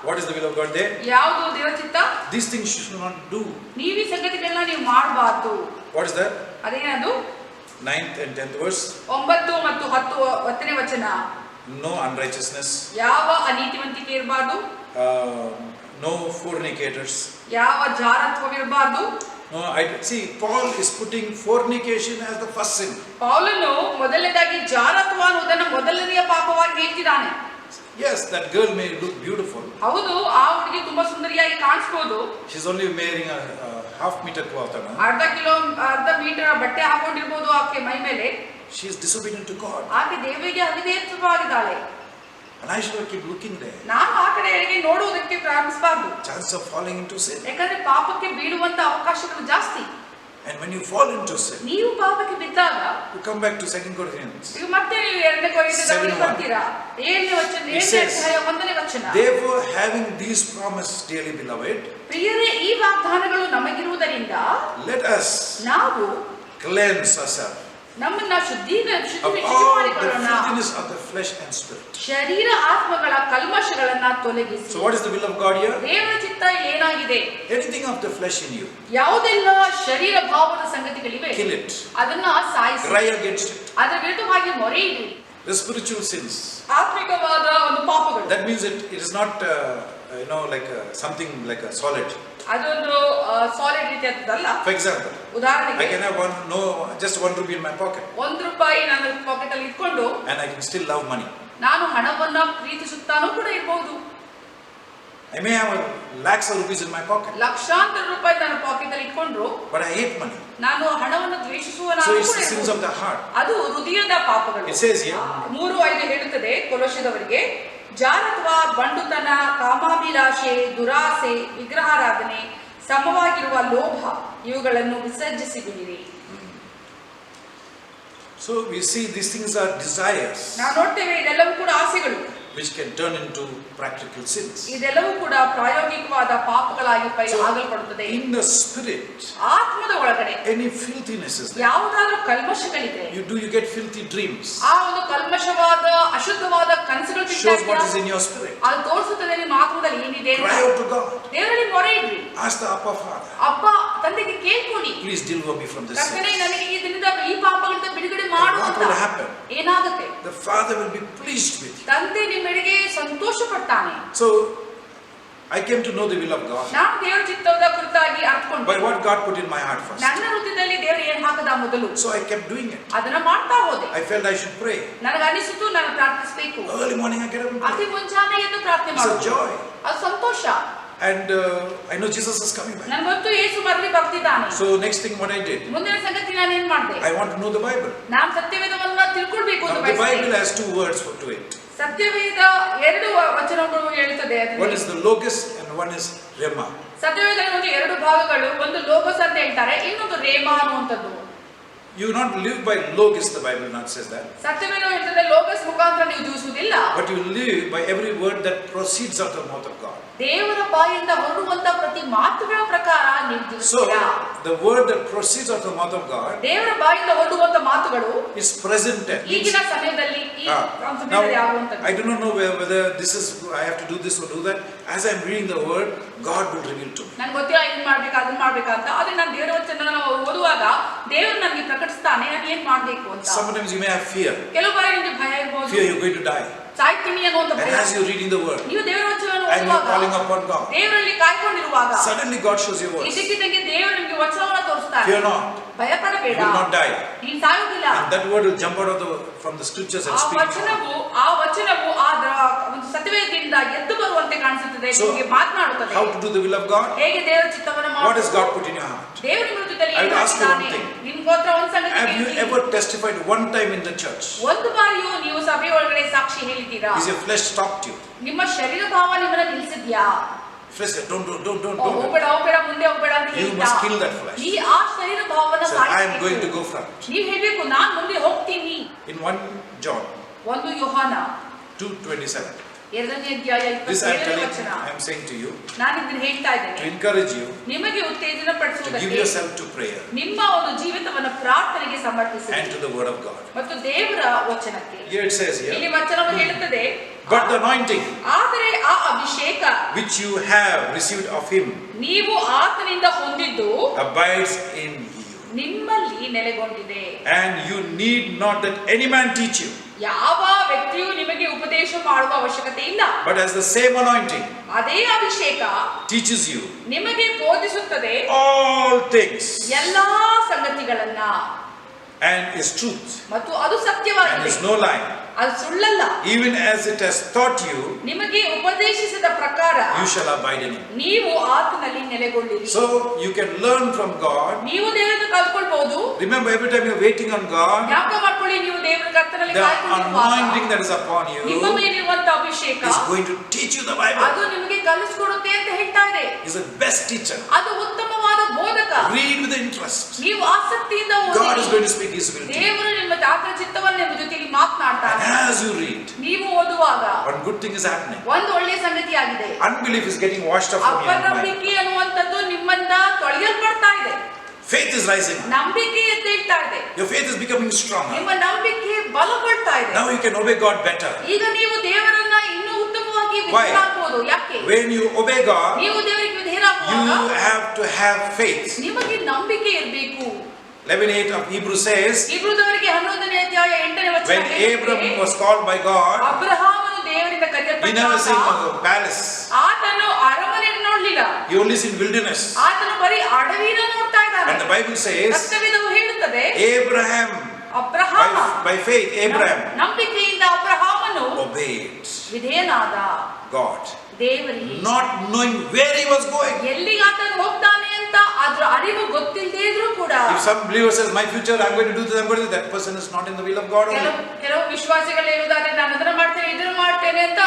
What is the will of God there? ಯಾವುದು ದೇವರ ಚಿತ್ತ? These things you should not do. ನೀವು ಈ ಸಂಗತಿಗಳನ್ನ ನೀವು ಮಾಡಬಾರ್ದು. What is that? ಅದೇನದು? 9th and 10th verse. 9 ಮತ್ತು 10ನೇ ವಚನ. No unrighteousness, ಯಾವ ಅನೀತಿವಂತಿಕೆ ಇರಬಾರ್ದು, no fornicators. ಯಾವ ಜಾರತ್ವವಿರಬಾರ್ದು. No, see, Paul is putting fornication as the first sin. ಪೌಲನು ಮೊದಲನೇದಾಗಿ ಜಾರತ್ವ ಅನ್ನೋದನ್ನು ಮೊದಲನೆಯ ಪಾಪವಾಗಿ ಹೇಳ್ತಿದ್ದಾನೆ. Yes, that girl may look beautiful. ಹೌದು, ಆ ಹುಡುಗಿ ತುಂಬಾ ಸುಂದರಿಯಾಗಿ ಕಾಣಿಸಬಹುದು. She's only wearing a half meter cloth. ಅರ್ಧ ಮೀಟರ್ ಬಟ್ಟೆ ಹಾಕೊಂಡಿರ್ಬೋದು ಆಕೆ ಮೈ ಮೇಲೆ. She is disobedient to God. ಆಕೆ ದೇವರಿಗೆ ಅವಿಧೇಯತ್ವವಾಗಿದ್ದಾಳೆ. And I should keep looking there. ನಾನು ಆ ಕಡೆಗೆ ನೋಡುವುದಕ್ಕೆ ಪ್ರಾರಂಭಿಸಬಾರದು. Chance of falling into sin. ಯಾಕಂದ್ರೆ ಪಾಪಕ್ಕೆ ಬೀಳುವಂತ ಅವಕಾಶಗಳು ಜಾಸ್ತಿ. And when you fall into sin, ನೀವು ಪಾಪಕ್ಕೆ ಬಿದ್ದಾಗ you come back to 2 Corinthians. ಈಗ ಮತ್ತೆ ನೀವು 2 ಕೊರಿಂಥದವರಿಗೆ ಬರ್ತೀರಾ. 7ನೇ ವಚನ 7ನೇ ಅಧ್ಯಾಯ 1ನೇ ವಚನ. Therefore, having these promises, dearly beloved, ಪ್ರಿಯರೇ, ಈ ವಾಗ್ದಾನಗಳು ನಮಗಿರುವುದರಿಂದ let us ನಾವು cleanse ourselves ನಮ್ಮನ್ನ of all the filthiness of the flesh and spirit. ಶರೀರ ಆತ್ಮಗಳ ಕಲ್ಮಶಗಳನ್ನ ತೊಲಗಿಸಿ. So what is the will of God here? ದೇವರ ಚಿತ್ತ ಏನಾಗಿದೆ? Anything of the flesh in you, ಯಾವುದೆಲ್ಲ ಶರೀರ ಭಾವದ ಸಂಗತಿಗಳಿವೆ, kill it, ಅದನ್ನ ಸಾಯಿಸಿ, cry against it. ಅದರ ವಿರುದ್ಧವಾಗಿ ಮೊರೆಯಿಡಿ. The spiritual sins, ಆತ್ಮಿಕವಾದ ಒಂದು ಪಾಪಗಳು, that means it is not like something like a solid. ಅದೊಂದು ಸಾಲಿಡ್ ರೀತಿಯದ್ದಲ್ಲ. For example, ಉದಾಹರಣೆಗೆ I can have just 1 rupee in my pocket, ₹1 ನನ್ನ ಪಾಕೆಟ್ ಅಲ್ಲಿ ಇಟ್ಕೊಂಡು and I can still love money. ನಾನು ಹಣವನ್ನ ಪ್ರೀತಿಸುತ್ತಾನೂ ಕೂಡ ಇರಬಹುದು. I may have lakhs of rupees in my pocket, ಲಕ್ಷಾಂತರ ರೂಪಾಯಿ ನನ್ನ ಪಾಕೆಟ್ ಅಲ್ಲಿ ಇಟ್ಕೊಂಡ್ರು, but I hate money. ನಾನು ಹಣವನ್ನು ದ್ವೇಷಿಸುವ So it's the sins of the heart. ಅದು ಹೃದಯದ ಪಾಪಗಳು. It says here, 3:5 ಹೇಳುತ್ತದೆ ಕೊಲೊಸ್ಸೆದವರಿಗೆ, ಜಾರತ್ವ, ಬಂಡುತನ, ಕಾಮಾಭಿಲಾಷೆ, ದುರಾಸೆ, ವಿಗ್ರಹಾರಾಧನೆ, ಸಮವಾಗಿರುವ ಲೋಭ ಇವುಗಳನ್ನು ವಿಸರ್ಜಿಸಿ ಬಿಡಿರಿ. So we see these things are desires, ನಾವು ನೋಡ್ತೇವೆ ಇದೆಲ್ಲವೂ ಕೂಡ ಆಸೆಗಳು, which can turn into practical sins. ಇದೆಲ್ಲವೂ ಕೂಡ ಪ್ರಾಯೋಗಿಕವಾದ ಪಾಪಗಳಾಗಿ ಆಗಲ್ಪಡುತ್ತದೆ. In the spirit, ಆತ್ಮದ ಒಳಗಡೆ any filthiness is there. ಯಾವುದಾದ್ರೂ ಕಲ್ಮಶಗಳಿದ್ರೆ, you get filthy dreams. ಆ ಒಂದು ಕಲ್ಮಶವಾದ ಅಶುದ್ಧವಾದ ಕನಸುಗಳು Shows what is in your spirit. ಅದು ತೋರಿಸುತ್ತದೆ ನಿಮ್ಮ ಆತ್ಮದಲ್ಲಿ ಏನಿದೆ. Cry out to God. ದೇವರಲ್ಲಿ ಮೊರೆಯಿಡ್ರಿ. Ask the Abba Father, ಅಪ್ಪ ತಂದೆಗೆ ಕೇಳ್ಕೊಳ್ಳಿ, please deliver me from this sin. ಕರ್ತನೇ ನನಗೆ ಈ ದಿನದ ಈ ಪಾಪಗಳಿಂದ ಬಿಡುಗಡೆ ಮಾಡು What ಅಂತ. will happen? ಏನಾಗುತ್ತೆ? The Father will be pleased with you. ತಂದೆ ನಿಮ್ಮೆಡೆಗೆ ಸಂತೋಷ ಪಡ್ತಾನೆ. So I came to know the will of God ನಾನು ದೇವರ ಚಿತ್ತದ ಕುರಿತಾಗಿ ಅರ್ಥಕೊಂಡು by what God put in my heart first. ನನ್ನ ಹೃದಯದಲ್ಲಿ ದೇವರು ಏನು ಹಾಕದ ಮೊದಲು So I kept doing it. ಅದನ್ನ ಮಾಡ್ತಾ ಹೋದೆ. I felt I should pray. ನನಗೆ ಅನಿಸಿತು ನಾನು ಪ್ರಾರ್ಥಿಸಬೇಕು. Early morning I get up and ಅತಿ pray. ಮುಂಜಾನೆ ಎದ್ದು ಪ್ರಾರ್ಥನೆ It's a ಮಾಡೋದು joy. ಅದು ಸಂತೋಷ. And I know Jesus is coming back. ನನಗೆ ಗೊತ್ತು ಯೇಸು ಮರಳಿ ಬರ್ತಿದ್ದಾನೆ. So next thing what I did, ಮುಂದಿನ ಸಂಗತಿ ನಾನು ಏನು ಮಾಡಿದೆ? I want to know the Bible. ನಾನು ಸತ್ಯವೇದವನ್ನ ತಿಳ್ಕೊಳ್ಬೇಕು ಅಂತ Now the ಬಯಸಿದೆ. Bible has 2 words to it. ಸತ್ಯವೇದ 2 ವಚನಗಳು ಹೇಳುತ್ತದೆ. One is the logos and one is rhema. ಸತ್ಯವೇದದಲ್ಲಿ ಒಂದು 2 ಭಾಗಗಳು, ಒಂದು ಲೋಗೋಸ್ ಅಂತ ಹೇಳ್ತಾರೆ, ಇನ್ನೊಂದು ರೇಮಾ ಅನ್ನುವಂಥದ್ದು. You not live by logos, the Bible not says that. ಸತ್ಯವೇದ ಹೇಳ್ತದೆ ಲೋಗೋಸ್ ಮುಖಾಂತರ ನೀವು ಜೀವಿಸುವುದಿಲ್ಲ, But you live by every word that proceeds out of the mouth of God. ದೇವರ ಬಾಯಿಂದ ಹೊರಡುವಂತ ಪ್ರತಿ ಮಾತುಗಳ ಪ್ರಕಾರ ನೀವು So ಜೀವಿಸುತ್ತೀರಾ. the word that proceeds out of the mouth of God ದೇವರ ಬಾಯಿಂದ ಹೊರಡುವಂತ ಮಾತುಗಳು is present tense. ಈಗಿನ ಸಮಯದಲ್ಲಿ ಈ Now ಸಮಯದಲ್ಲಿ ಆಗುವಂತದ್ದು. I do not know whether this is I have to do this or do that. As I am reading the word, God will reveal to me. ನನಗೆ ಗೊತ್ತಿಲ್ಲ ಇದನ್ನ ಮಾಡ್ಬೇಕಾ ಅದನ್ನ ಮಾಡ್ಬೇಕಾ ಅಂತ. ಆದ್ರೆ ನಾನು ದೇವರ ವಚನ ಓದುವಾಗ ದೇವರು ನನಗೆ ಪ್ರಕಟಿಸ್ತಾನೆ ನಾನು ಏನ್ ಮಾಡ್ಬೇಕು ಅಂತ. Sometimes you may have fear. ಕೆಲವು ಬಾರಿ ನಿಮಗೆ ಭಯ ಇರಬಹುದು. Fear you're going to die. ಸಾಯ್ತೀನಿ ಅನ್ನುವಂತ ಭಯ. And as you're reading the word ನೀವು ದೇವರ ವಚನವನ್ನು and you're ಓದುವಾಗ calling upon God, ದೇವರಲ್ಲಿ ಕಾಯ್ಕೊಂಡಿರುವಾಗ suddenly God shows you a verse. ಇದಕ್ಕಿದ್ದಂಗೆ ದೇವರು ನಿಮಗೆ ವಚನವನ್ನು ತೋರಿಸ್ತಾರೆ. Fear not. ಭಯ ಪಡಬೇಡ. You will not die. ನೀನು ಸಾಯುವುದಿಲ್ಲ. And that word will jump out of from the scriptures and speak. ಆ ವಚನವು ಒಂದು ಸತ್ಯವೇದದಿಂದ ಎದ್ದು ಬರುವಂತೆ ಕಾಣಿಸುತ್ತದೆ, ನಿಮಗೆ ಮಾತನಾಡುತ್ತದೆ. How to do the will of God? ಹೇಗೆ ದೇವರ ಚಿತ್ತವನ್ನು ಮಾಡುವುದು? What has God put in your heart? ದೇವರ ಹೃದಯದಲ್ಲಿ I ಏನು will ask you one ಹಾಕಿದ್ದಾನೆ? thing. ನಿಮಗೆ ಹತ್ರ ಒಂದು ಸಂಗತಿ Have you ಕೇಳ್ತೀನಿ. ever testified one time in the church? ಒಂದು ಬಾರಿಯೂ ನೀವು ಸಭೆ ಒಳಗಡೆ ಸಾಕ್ಷಿ ಹೇಳಿದ್ದೀರಾ? Is your flesh stopped you? ನಿಮ್ಮ ಶರೀರ ಭಾವ ನಿಮ್ಮನ್ನ ನಿಲ್ಲಿಸಿದ್ಯಾ? Flesh said, don't. ಹೋಗ್ಬೇಡ ಮುಂದೆ ಹೋಗ್ಬೇಡ ಅಂತ You ಹೇಳ್ತಾ must kill that flesh. ಆ ಶರೀರ ಭಾವವನ್ನು Said, I am going to go front. ನೀವು ಹೇಳ್ಬೇಕು ನಾನು ಮುಂದೆ ಹೋಗ್ತೀನಿ. In 1 John 1 ಯೋಹಾನ 2:27. 2ನೇ ಅಧ್ಯಾಯ This I am 27ನೇ telling, ವಚನ. I am saying to you ನಾನು ಇದನ್ನ ಹೇಳ್ತಾ to ಇದ್ದೇನೆ encourage you ನಿಮಗೆ ಉತ್ತೇಜನ to give ಪಡಿಸುವುದಕ್ಕೆ, yourself to prayer ನಿಮ್ಮ ಒಂದು ಜೀವಿತವನ್ನು ಪ್ರಾರ್ಥನೆಗೆ ಸಮರ್ಪಿಸಿ and to the word of God. ಮತ್ತು ದೇವರ ವಚನಕ್ಕೆ. Here it says ಇಲ್ಲಿ here, ವಚನವು ಹೇಳುತ್ತದೆ, but the anointing ಆದರೆ ಆ ಅಭಿಷೇಕ which you have received of him ನೀವು ಆತನಿಂದ ಹೊಂದಿದ್ದು abides in you, ನಿಮ್ಮಲ್ಲಿ ನೆಲೆಗೊಂಡಿದೆ. and you need not that any man teach you, ಯಾವ ವ್ಯಕ್ತಿಯು ನಿಮಗೆ ಉಪದೇಶ ಮಾಡುವ ಅವಶ್ಯಕತೆ ಇಲ್ಲ. but as the same anointing ಅದೇ ಅಭಿಷೇಕ teaches you ನಿಮಗೆ ಬೋಧಿಸುತ್ತದೆ all things ಎಲ್ಲಾ ಸಂಗತಿಗಳನ್ನ, and is truth ಮತ್ತು ಅದು and ಸತ್ಯವಾಗಿದೆ, is no lie, ಅದು ಸುಳ್ಳಲ್ಲ. even as it has taught you, ನಿಮಗೆ ಉಪದೇಶಿಸಿದ ಪ್ರಕಾರ you shall abide in him. ನೀವು ಆತನಲ್ಲಿ ನೆಲೆಗೊಳ್ಳಿರಿ. So you can learn from God. ನೀವು ದೇವರನ್ನು ಕಲ್ತ್ಕೊಳ್ಬಹುದು. Remember, every time you're waiting on God, ಜ್ಞಾಪಕ ಮಾಡ್ಕೊಳ್ಳಿ, ನೀವು ದೇವರ ಕರ್ತನಲ್ಲಿ the ಕಾಯ್ಕೊಂಡಿರುವಾಗ anointing that is upon you ನಿಮ್ಮ ಮೇಲಿರುವಂತ ಅಭಿಷೇಕ is going to teach you the Bible. ಅದು ನಿಮಗೆ ಕಲಿಸಿಕೊಡುತ್ತೆ ಅಂತ ಹೇಳ್ತಾ ಇದೆ. He's the best teacher. ಅದು ಉತ್ತಮವಾದ ಬೋಧಕ. Read with interest. ನೀವು ಆಸಕ್ತಿಯಿಂದ God is ಓದಿ. going to speak His will to you. ದೇವರು ನಿಮ್ಮ ಆತ್ಮ ಚಿತ್ತವನ್ನು ನಿಮ್ಮ ಜೊತೆಗೆ ಮಾತನಾಡ್ತಾನೆ. And as you read, ನೀವು ಓದುವಾಗ one good thing is happening. ಒಂದು ಒಳ್ಳೆಯ ಸಂಗತಿ ಆಗಿದೆ. Unbelief is getting washed off from your mind. ಅಪನಂಬಿಕೆ ಅನ್ನುವಂಥದ್ದು ನಿಮ್ಮನ್ನ ತೊಳೆಯಲ್ಪಡ್ತಾ ಇದೆ. Faith is rising. ನಂಬಿಕೆ ಎದ್ದೇಳ್ತಾ ಇದೆ. Your faith is becoming stronger. ನಿಮ್ಮ ನಂಬಿಕೆ ಬಲಗೊಳ್ತಾ ಇದೆ. Now you can obey God better. ಈಗ ನೀವು ದೇವರನ್ನ ಇನ್ನೂ ಉತ್ತಮವಾಗಿ ವಿಧೇಯರಾಗಬಹುದು. ಯಾಕೆ? When you obey God, ನೀವು ದೇವರಿಗೆ ವಿಧೇಯರಾಗುವಾಗ you have to have faith. ನಿಮಗೆ ನಂಬಿಕೆ ಇರಬೇಕು. 11:8 of Hebrews says, ಇಬ್ರಿದವರಿಗೆ 11ನೇ ಅಧ್ಯಾಯ 8ನೇ ವಚನ when Abram was called by God, ಅಬ್ರಹಾಮನು ದೇವರಿಂದ he never seen ಕರೆಯಲ್ಪಟ್ಟಾಗ a palace. ಆತನು ಅರಮನೆಯನ್ನು ನೋಡಲಿಲ್ಲ. He only seen wilderness. ಆತನು ಬರೀ ಅಡವಿನ ನೋಡ್ತಾ ಇದ್ದಾನೆ. And the Bible says, ಸತ್ಯವೇದವು ಹೇಳುತ್ತದೆ, Abraham, Abraham by faith, Abraham ನಂಬಿಕೆಯಿಂದ ಅಬ್ರಹಾಮನು obeyed ವಿಧೇಯನಾದ God, ದೇವರಿಗೆ, not knowing where he was going. ಎಲ್ಲಿಗೆ ಆತನು ಹೋಗ್ತಾನೆ ಅಂತ ಅದರ ಅರಿವು ಗೊತ್ತಿಲ್ಲದೆ ಇದ್ರೂ ಕೂಡ. If some believer says, my future, I'm going to do this, I'm going to do that, person is not in the will of God only. ಕೆಲವು ವಿಶ್ವಾಸಿಗಳು ಹೇಳುವುದಾದ್ರೆ ನಾನು ಅದನ್ನ ಮಾಡ್ತೇನೆ ಇದನ್ನ ಮಾಡ್ತೇನೆ ಅಂತ,